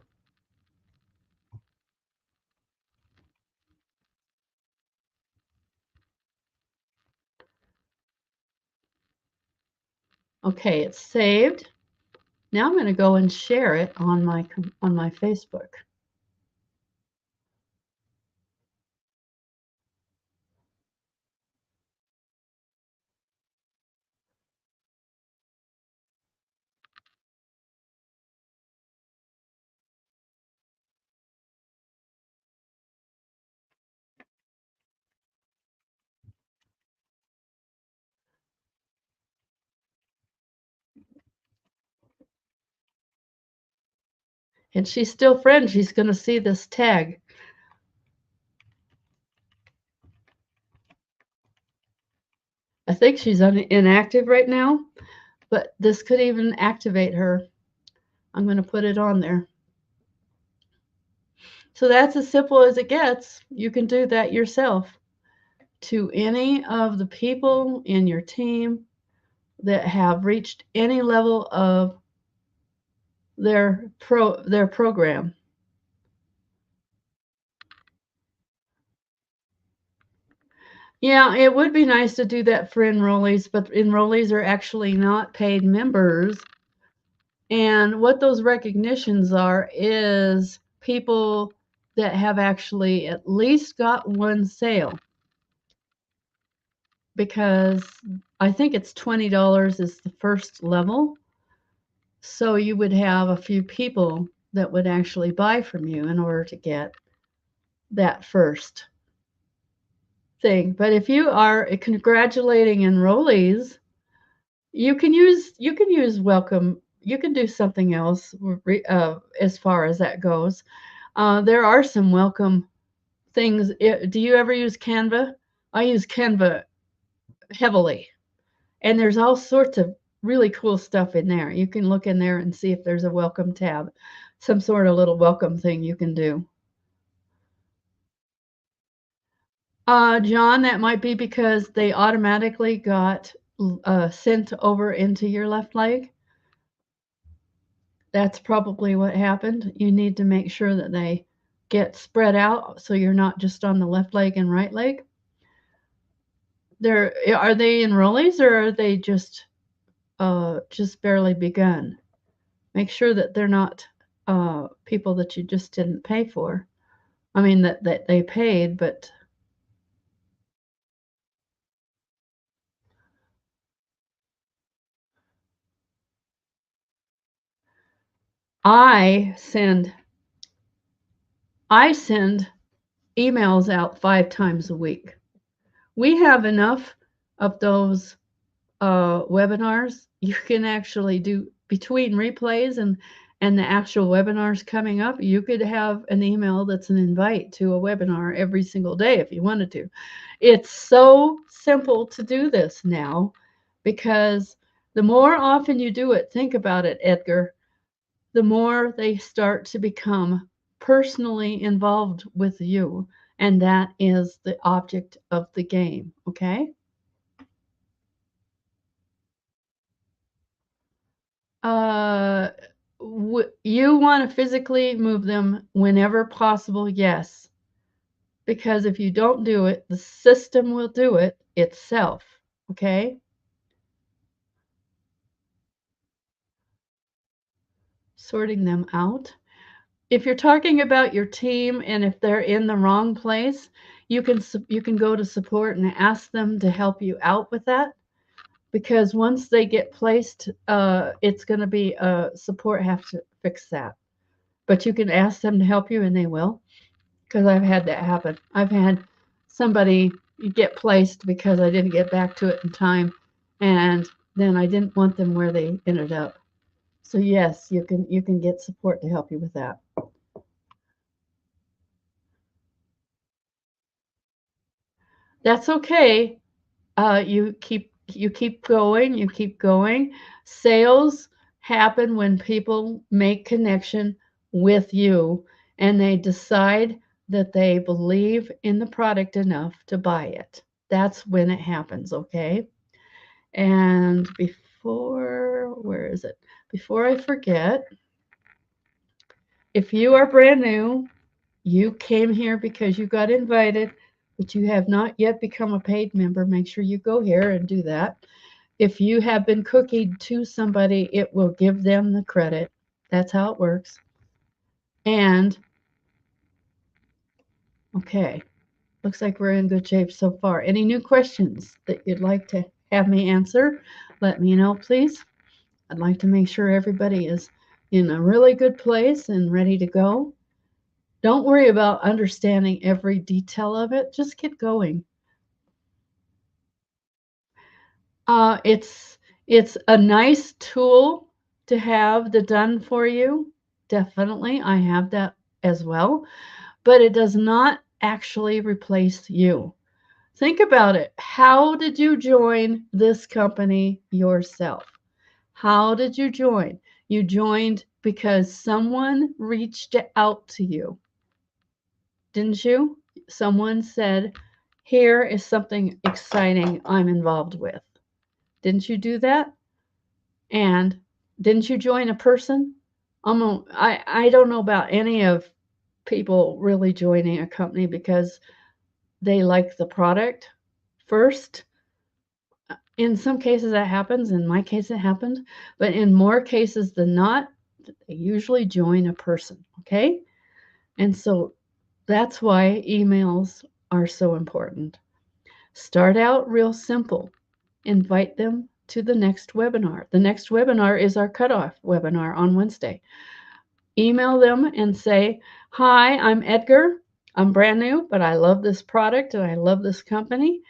Okay, it's saved. Now I'm going to go and share it on my Facebook. And she's still friends. She's going to see this tag. I think she's inactive right now, but this could even activate her. I'm going to put it on there. So that's as simple as it gets. You can do that yourself to any of the people in your team that have reached any level of their program. Yeah, it would be nice to do that for enrollees, but enrollees are actually not paid members. And what those recognitions are is people that have actually at least got one sale. Because I think it's $20 is the first level. So you would have a few people that would actually buy from you in order to get that first thing. But if you are congratulating enrollees, you can use welcome. You can do something else as far as that goes. There are some welcome things. Do you ever use Canva? I use Canva heavily, and there's all sorts of really cool stuff in there. You can look in there and see if there's a welcome tab, some sort of little welcome thing you can do. John, that might be because they automatically got sent over into your left leg. That's probably what happened. You need to make sure that they get spread out so you're not just on the left leg and right leg. Are they enrollees or are they just barely begun? Make sure that they're not people that you just didn't pay for. I mean that they paid, but I send emails out 5 times a week. We have enough of those webinars. You can actually do between replays and the actual webinars coming up. You could have an email that's an invite to a webinar every single day if you wanted to. It's so simple to do this now because the more often you do it, think about it, Edgar, the more they start to become personally involved with you. And that is the object of the game. Okay. Uh, you want to physically move them whenever possible, yes. Because if you don't do it, the system will do it itself. Okay. Sorting them out. if you're talking about your team and if they're in the wrong place, you can go to support and ask them to help you out with that, because once they get placed, it's going to be support have to fix that. But you can ask them to help you, and they will, because I've had that happen. I've had somebody get placed because I didn't get back to it in time, and then I didn't want them where they ended up. So yes, you can get support to help you with that. That's okay. You keep going, you keep going. Sales happen when people make connection with you and they decide that they believe in the product enough to buy it. That's when it happens, okay? And where is it? Before I forget, if you are brand new, you came here because you got invited, but you have not yet become a paid member, make sure you go here and do that. If you have been cookied to somebody, it will give them the credit. That's how it works. And okay, looks like we're in good shape so far. Any new questions that you'd like to have me answer? Let me know, please. I'd like to make sure everybody is in a really good place and ready to go. Don't worry about understanding every detail of it. Just get going. Uh, it's it's a nice tool to have the done for you. Definitely, I have that as well, but it does not actually replace you. Think about it. How did you join this company yourself? How did you join? You joined because someone reached out to you, didn't you? Someone said, "Here is something exciting I'm involved with." Didn't you do that? And didn't you join a person? I don't know about any of people really joining a company because they like the product first. In some cases that happens. In my case, it happened. But in more cases than not, they usually join a person. Okay. And so that's why emails are so important. Start out real simple. Invite them to the next webinar. The next webinar is our cutoff webinar on Wednesday. Email them and say, "Hi, I'm Edgar. I'm brand new, but I love this product and I love this company.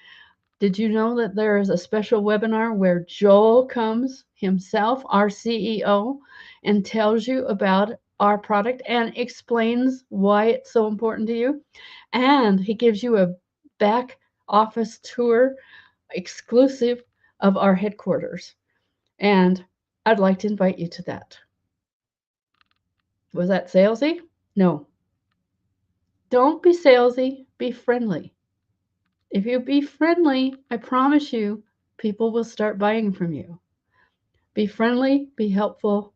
Did you know that there is a special webinar where Joel comes himself, our CEO, and tells you about our product and explains why it's so important to you? And he gives you a back office tour exclusive of our headquarters. And I'd like to invite you to that." Was that salesy? No. Don't be salesy, be friendly. If you be friendly, I promise you, people will start buying from you. Be friendly, be helpful,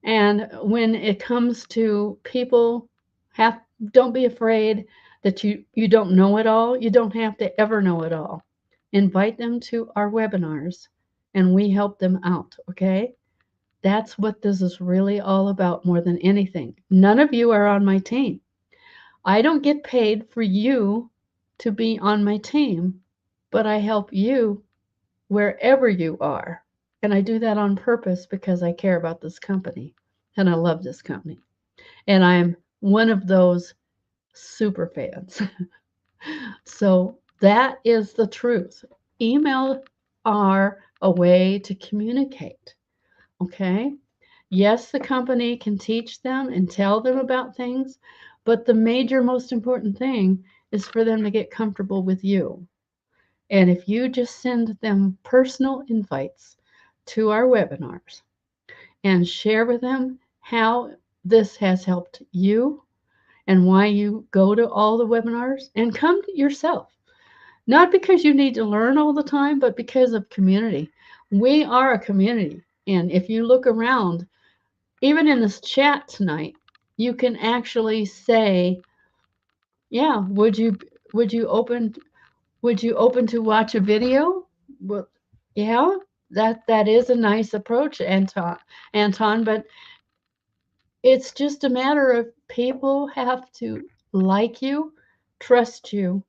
and when it comes to people, have don't be afraid that you don't know it all. You don't have to ever know it all. Invite them to our webinars and we help them out, okay? That's what this is really all about more than anything. None of you are on my team. I don't get paid for you to be on my team, but I help you wherever you are. And I do that on purpose because I care about this company and I love this company. And I'm one of those super fans. So that is the truth. Email are a way to communicate. Okay. Yes, the company can teach them and tell them about things, but the major, most important thing is for them to get comfortable with you. And if you just send them personal invites to our webinars and share with them how this has helped you and why you go to all the webinars and come to yourself, not because you need to learn all the time, but because of community. We are a community. And if you look around, even in this chat tonight, you can actually say, yeah, would you open to watch a video? Well, yeah, that is a nice approach, Anton. But It's just a matter of people have to like you, trust you.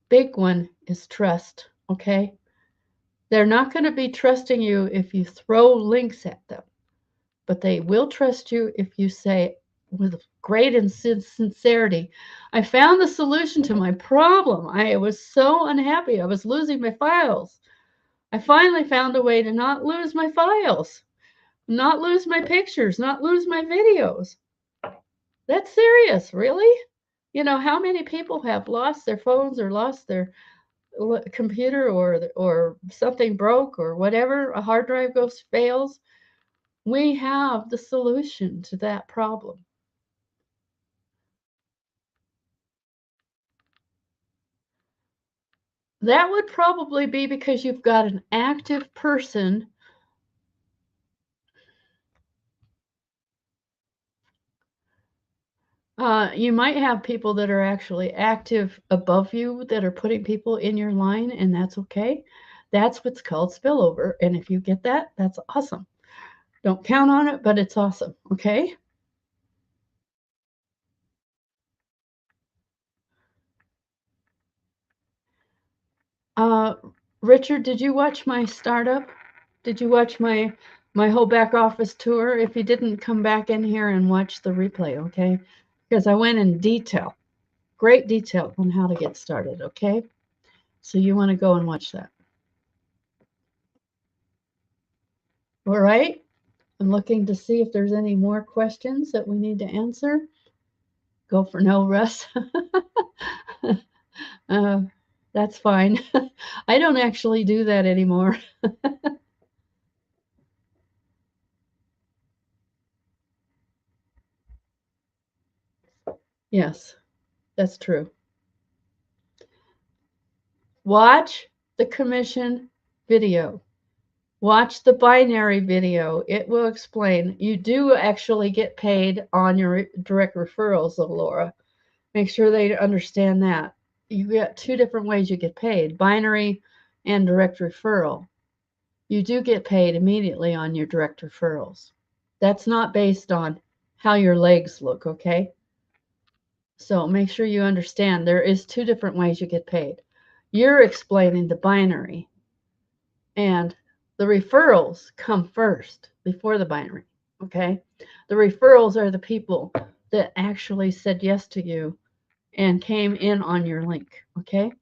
Big one is trust, okay? They're not going to be trusting you if you throw links at them, but they will trust you if you say with great sincerity, I found the solution to my problem. I was so unhappy. I was losing my files. I finally found a way to not lose my files, not lose my pictures, not lose my videos. That's serious, really? You know, how many people have lost their phones or lost their computer or something broke or whatever, a hard drive goes fails? We have the solution to that problem. That would probably be because you've got an active person. You might have people that are actually active above you that are putting people in your line, and that's okay. That's what's called spillover. And if you get that, that's awesome. Don't count on it, but it's awesome. Okay. Uh, Richard, did you watch my startup? Did you watch my whole back office tour? If you didn't, come back in here and watch the replay, okay? Because I went in detail, great detail on how to get started, okay? So you want to go and watch that. All right. I'm looking to see if there's any more questions that we need to answer. Go for no, Russ. uh, that's fine. I don't actually do that anymore. Yes, that's true. Watch the commission video. Watch the binary video. It will explain. You do actually get paid on your direct referrals of Laura. Make sure they understand that. You get two different ways you get paid, binary and direct referral. You do get paid immediately on your direct referrals. That's not based on how your legs look, okay? So make sure you understand there is two different ways you get paid. You're explaining the binary, and the referrals come first before the binary, okay? The referrals are the people that actually said yes to you and came in on your link, okay?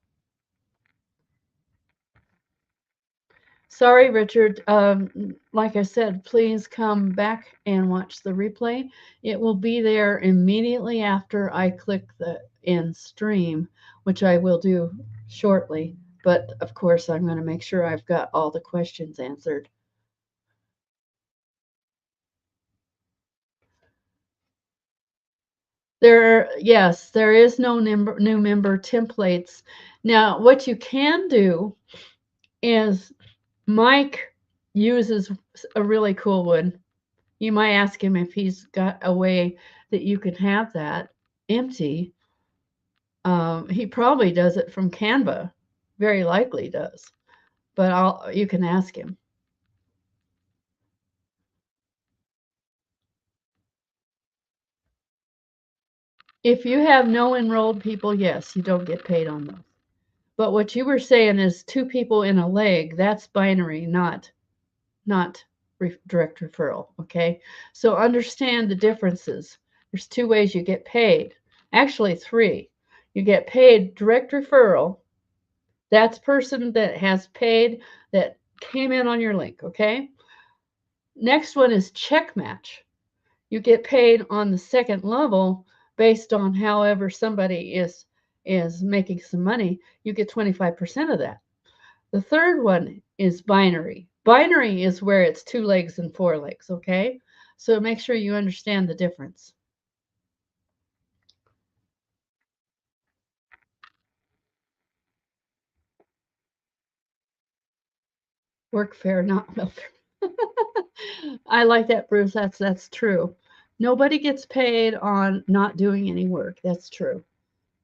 Sorry, Richard. Like I said, please come back and watch the replay. It will be there immediately after I click the end stream, which I will do shortly. But of course, I'm going to make sure I've got all the questions answered. Yes, there is no new member templates. Now, what you can do is Mike uses a really cool one. You might ask him if he's got a way that you can have that empty. He probably does it from Canva, very likely does, but you can ask him. If you have no enrolled people, yes, you don't get paid on those. But what you were saying is two people in a leg, that's binary, not direct referral, okay? So understand the differences. There's two ways you get paid. Actually, three. You get paid direct referral. That's person that has paid that came in on your link, okay? Next one is check match. You get paid on the second level based on however somebody is making some money. You get 25% of that. The third one is binary. Binary is where it's 2 legs and 4 legs, okay? So make sure you understand the difference. Work fair, not welfare. I like that, Bruce. That's true. Nobody gets paid on not doing any work. That's true.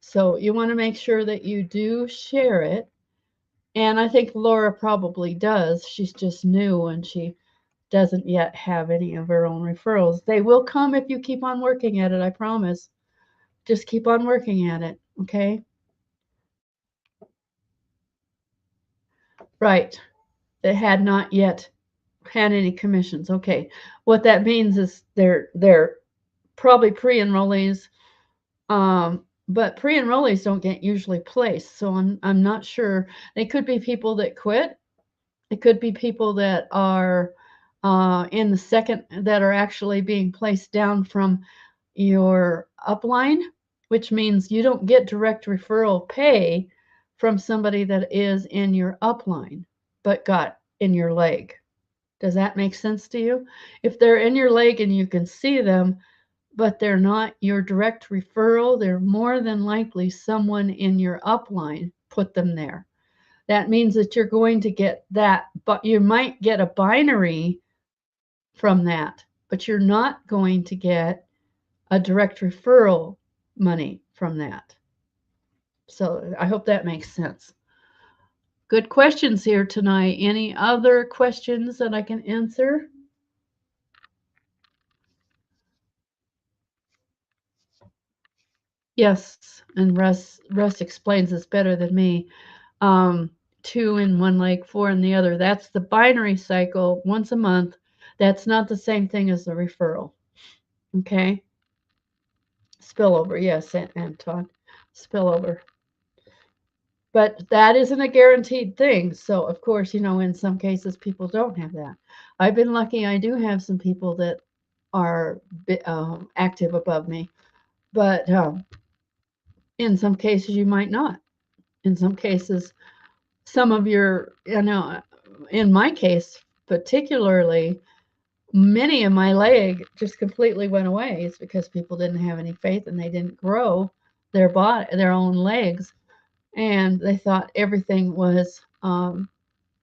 So you want to make sure that you do share it. And I think Laura probably does. She's just new and she doesn't yet have any of her own referrals. They will come if you keep on working at it, I promise. Just keep on working at it, okay? Right. They had not yet had any commissions. Okay. What that means is they're probably pre-enrollees, but pre-enrollees don't get usually placed. So I'm not sure. They could be people that quit. It could be people that are in the second that are actually being placed down from your upline, which means you don't get direct referral pay from somebody that is in your upline but got in your leg. Does that make sense to you? If they're in your leg and you can see them, but they're not your direct referral, they're more than likely someone in your upline put them there. That means that you're going to get that, but you might get a binary from that, but you're not going to get a direct referral money from that. So I hope that makes sense. Good questions here tonight. Any other questions that I can answer? Yes, and Russ explains this better than me. Um, 2 in one leg, 4 in the other. That's the binary cycle once a month. That's not the same thing as the referral. Okay? Spillover, yes, Anton. Spillover. But that isn't a guaranteed thing. So, of course, in some cases, people don't have that. I've been lucky. I do have some people that are active above me. But in some cases, you might not. In some cases, some of your, in my case, particularly, many of my leg just completely went away. It's because people didn't have any faith and they didn't grow their own legs, and they thought everything was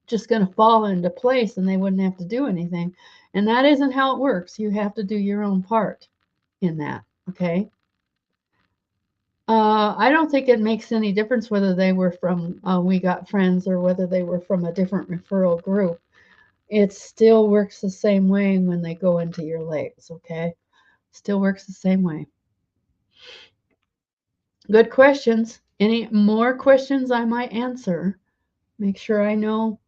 just going to fall into place and they wouldn't have to do anything. And that isn't how it works. You have to do your own part in that. Okay. I don't think it makes any difference whether they were from We Got Friends or whether they were from a different referral group. It still works the same way when they go into your legs. Okay. Still works the same way. Good questions. Any more questions I might answer? Make sure I know,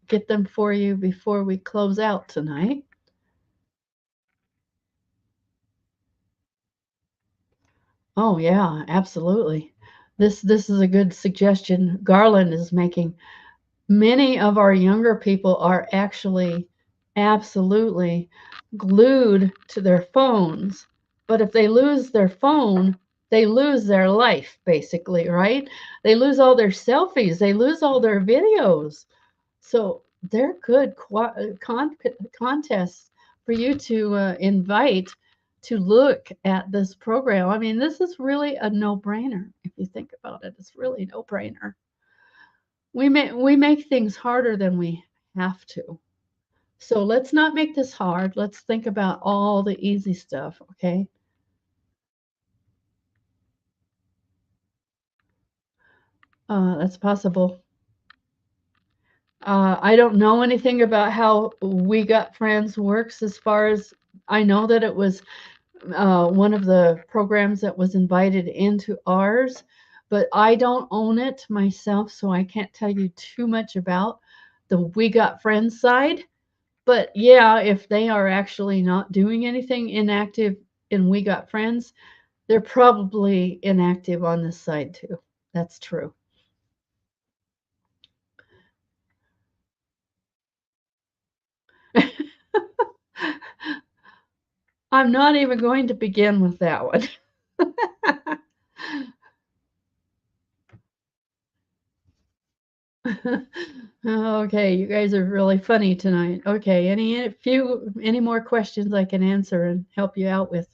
get them for you before we close out tonight. Oh yeah, absolutely. This is a good suggestion Garland is making. Many of our younger people are actually absolutely glued to their phones. But if they lose their phone, they lose their life basically, right? They lose all their selfies, they lose all their videos. So they're good contests for you to invite to look at this program. I mean, this is really a no-brainer if you think about it. It's really a no-brainer. We make things harder than we have to. So let's not make this hard. Let's think about all the easy stuff, okay? That's possible. I don't know anything about how We Got Friends works as far as I know that it was one of the programs that was invited into ours, but I don't own it myself, so I can't tell you too much about the We Got Friends side. But yeah, if they are actually not doing anything inactive in We Got Friends, they're probably inactive on this side too. That's true. I'm not even going to begin with that one. Okay, you guys are really funny tonight. Okay, any more questions I can answer and help you out with?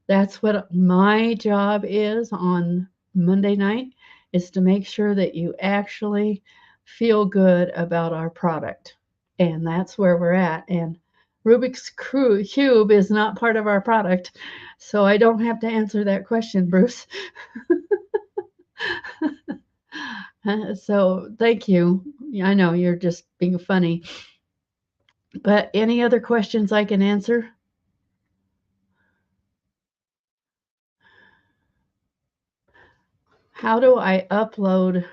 That's what my job is on Monday night, is to make sure that you actually feel good about our product. And that's where we're at. And Rubik's Cube is not part of our product, so I don't have to answer that question, Bruce. So thank you. I know you're just being funny. But any other questions I can answer? How do I upload?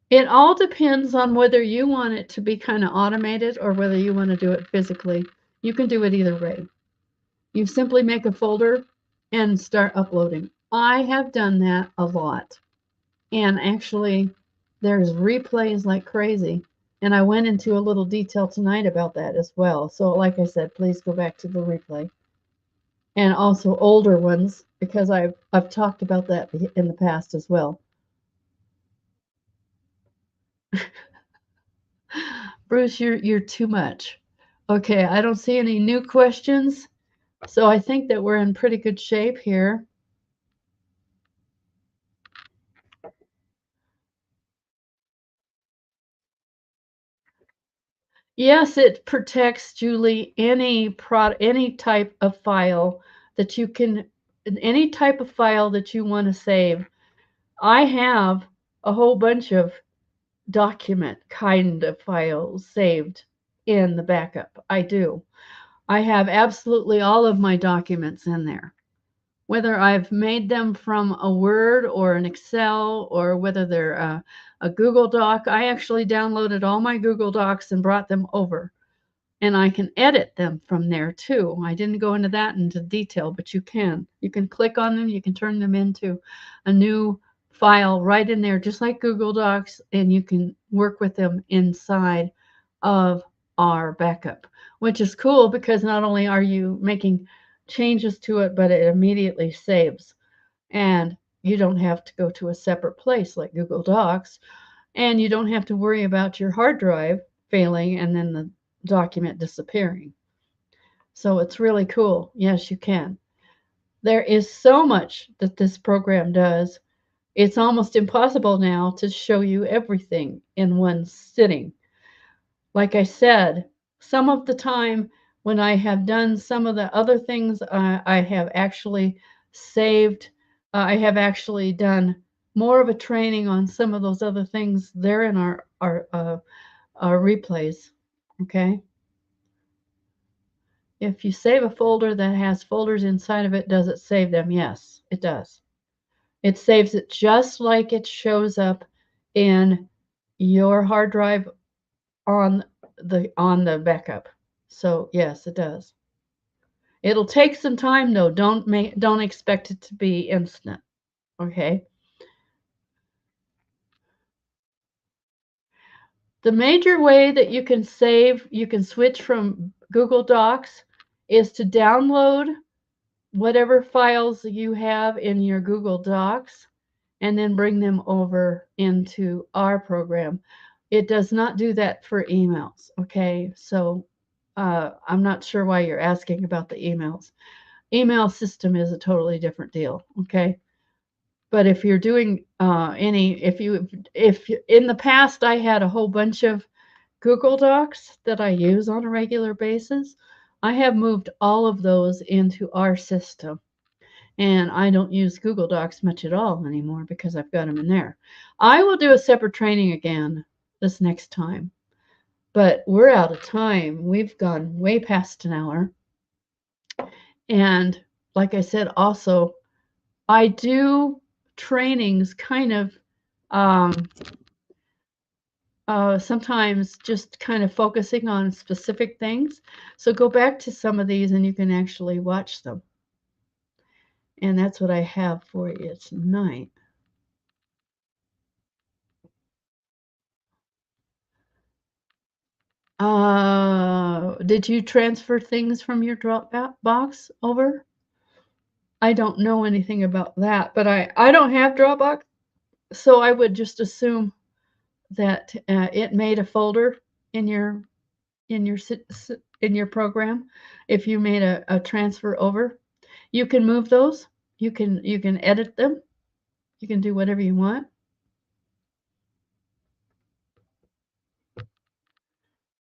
It all depends on whether you want it to be kind of automated or whether you want to do it physically. You can do it either way. You simply make a folder and start uploading. I have done that a lot. And actually, there's replays like crazy. And I went into a little detail tonight about that as well. So, like I said, please go back to the replay. And also older ones, because I've talked about that in the past as well. Bruce, you're too much. Okay, I don't see any new questions. So I think that we're in pretty good shape here. Yes, it protects, Julie, any type of file that you can, any type of file that you want to save. I have a whole bunch of document kind of files saved in the backup. I do. I have absolutely all of my documents in there. Whether I've made them from a Word or an Excel or whether they're a Google Doc, I actually downloaded all my Google Docs and brought them over. And I can edit them from there too. I didn't go into that into detail, but you can. You can click on them, you can turn them into a new file right in there, just like Google Docs, and you can work with them inside of our backup, which is cool because not only are you making changes to it, but it immediately saves. And you don't have to go to a separate place like Google Docs, and you don't have to worry about your hard drive failing and then the document disappearing. So it's really cool. Yes, you can. There is so much that this program does. It's almost impossible now to show you everything in one sitting. Like I said, some of the time when I have done some of the other things, I have actually saved, I have actually done more of a training on some of those other things. They're in our replays. Okay. If you save a folder that has folders inside of it, does it save them? Yes, it does. It saves it just like it shows up in your hard drive on the backup. So yes, it does. It'll take some time though. Don't expect it to be instant. Okay. The major way that you can save, you can switch from Google Docs is to download whatever files you have in your Google Docs and then bring them over into our program. It does not do that for emails. Okay. So I'm not sure why you're asking about the emails. Email system is a totally different deal. Okay. But if you're doing if in the past I had a whole bunch of Google Docs that I use on a regular basis, I have moved all of those into our system. And I don't use Google Docs much at all anymore because I've got them in there. I will do a separate training again this next time, but we're out of time. We've gone way past an hour. And like I said, also, I do trainings kind of um, sometimes just kind of focusing on specific things. So go back to some of these and you can actually watch them. And that's what I have for you tonight. Did you transfer things from your Dropbox over? I don't know anything about that, but I don't have Dropbox, so I would just assume that it made a folder in your in your in your program. If you made a transfer over, you can move those. You can edit them. You can do whatever you want.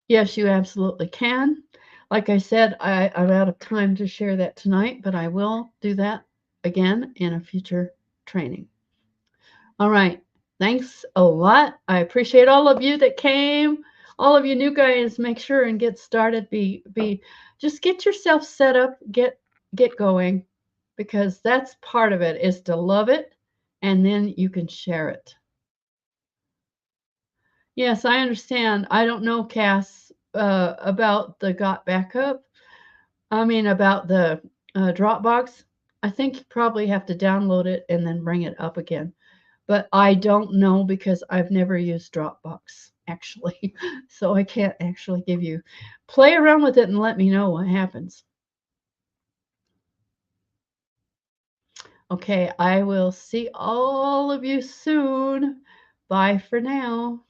Yes, you absolutely can. Like I said, I'm out of time to share that tonight, but I will do that again in a future training. All right. Thanks a lot. I appreciate all of you that came all of you new guys, make sure and get started. Just get yourself set up, get going, because that's part of it is to love it, and then you can share it. Yes, I understand. I don't know, Cass, about the Got Backup. I mean, about the Dropbox. I think you probably have to download it and then bring it up again. But I don't know because I've never used Dropbox actually. So I can't actually give you play around with it and let me know what happens. Okay, I will see all of you soon. Bye for now.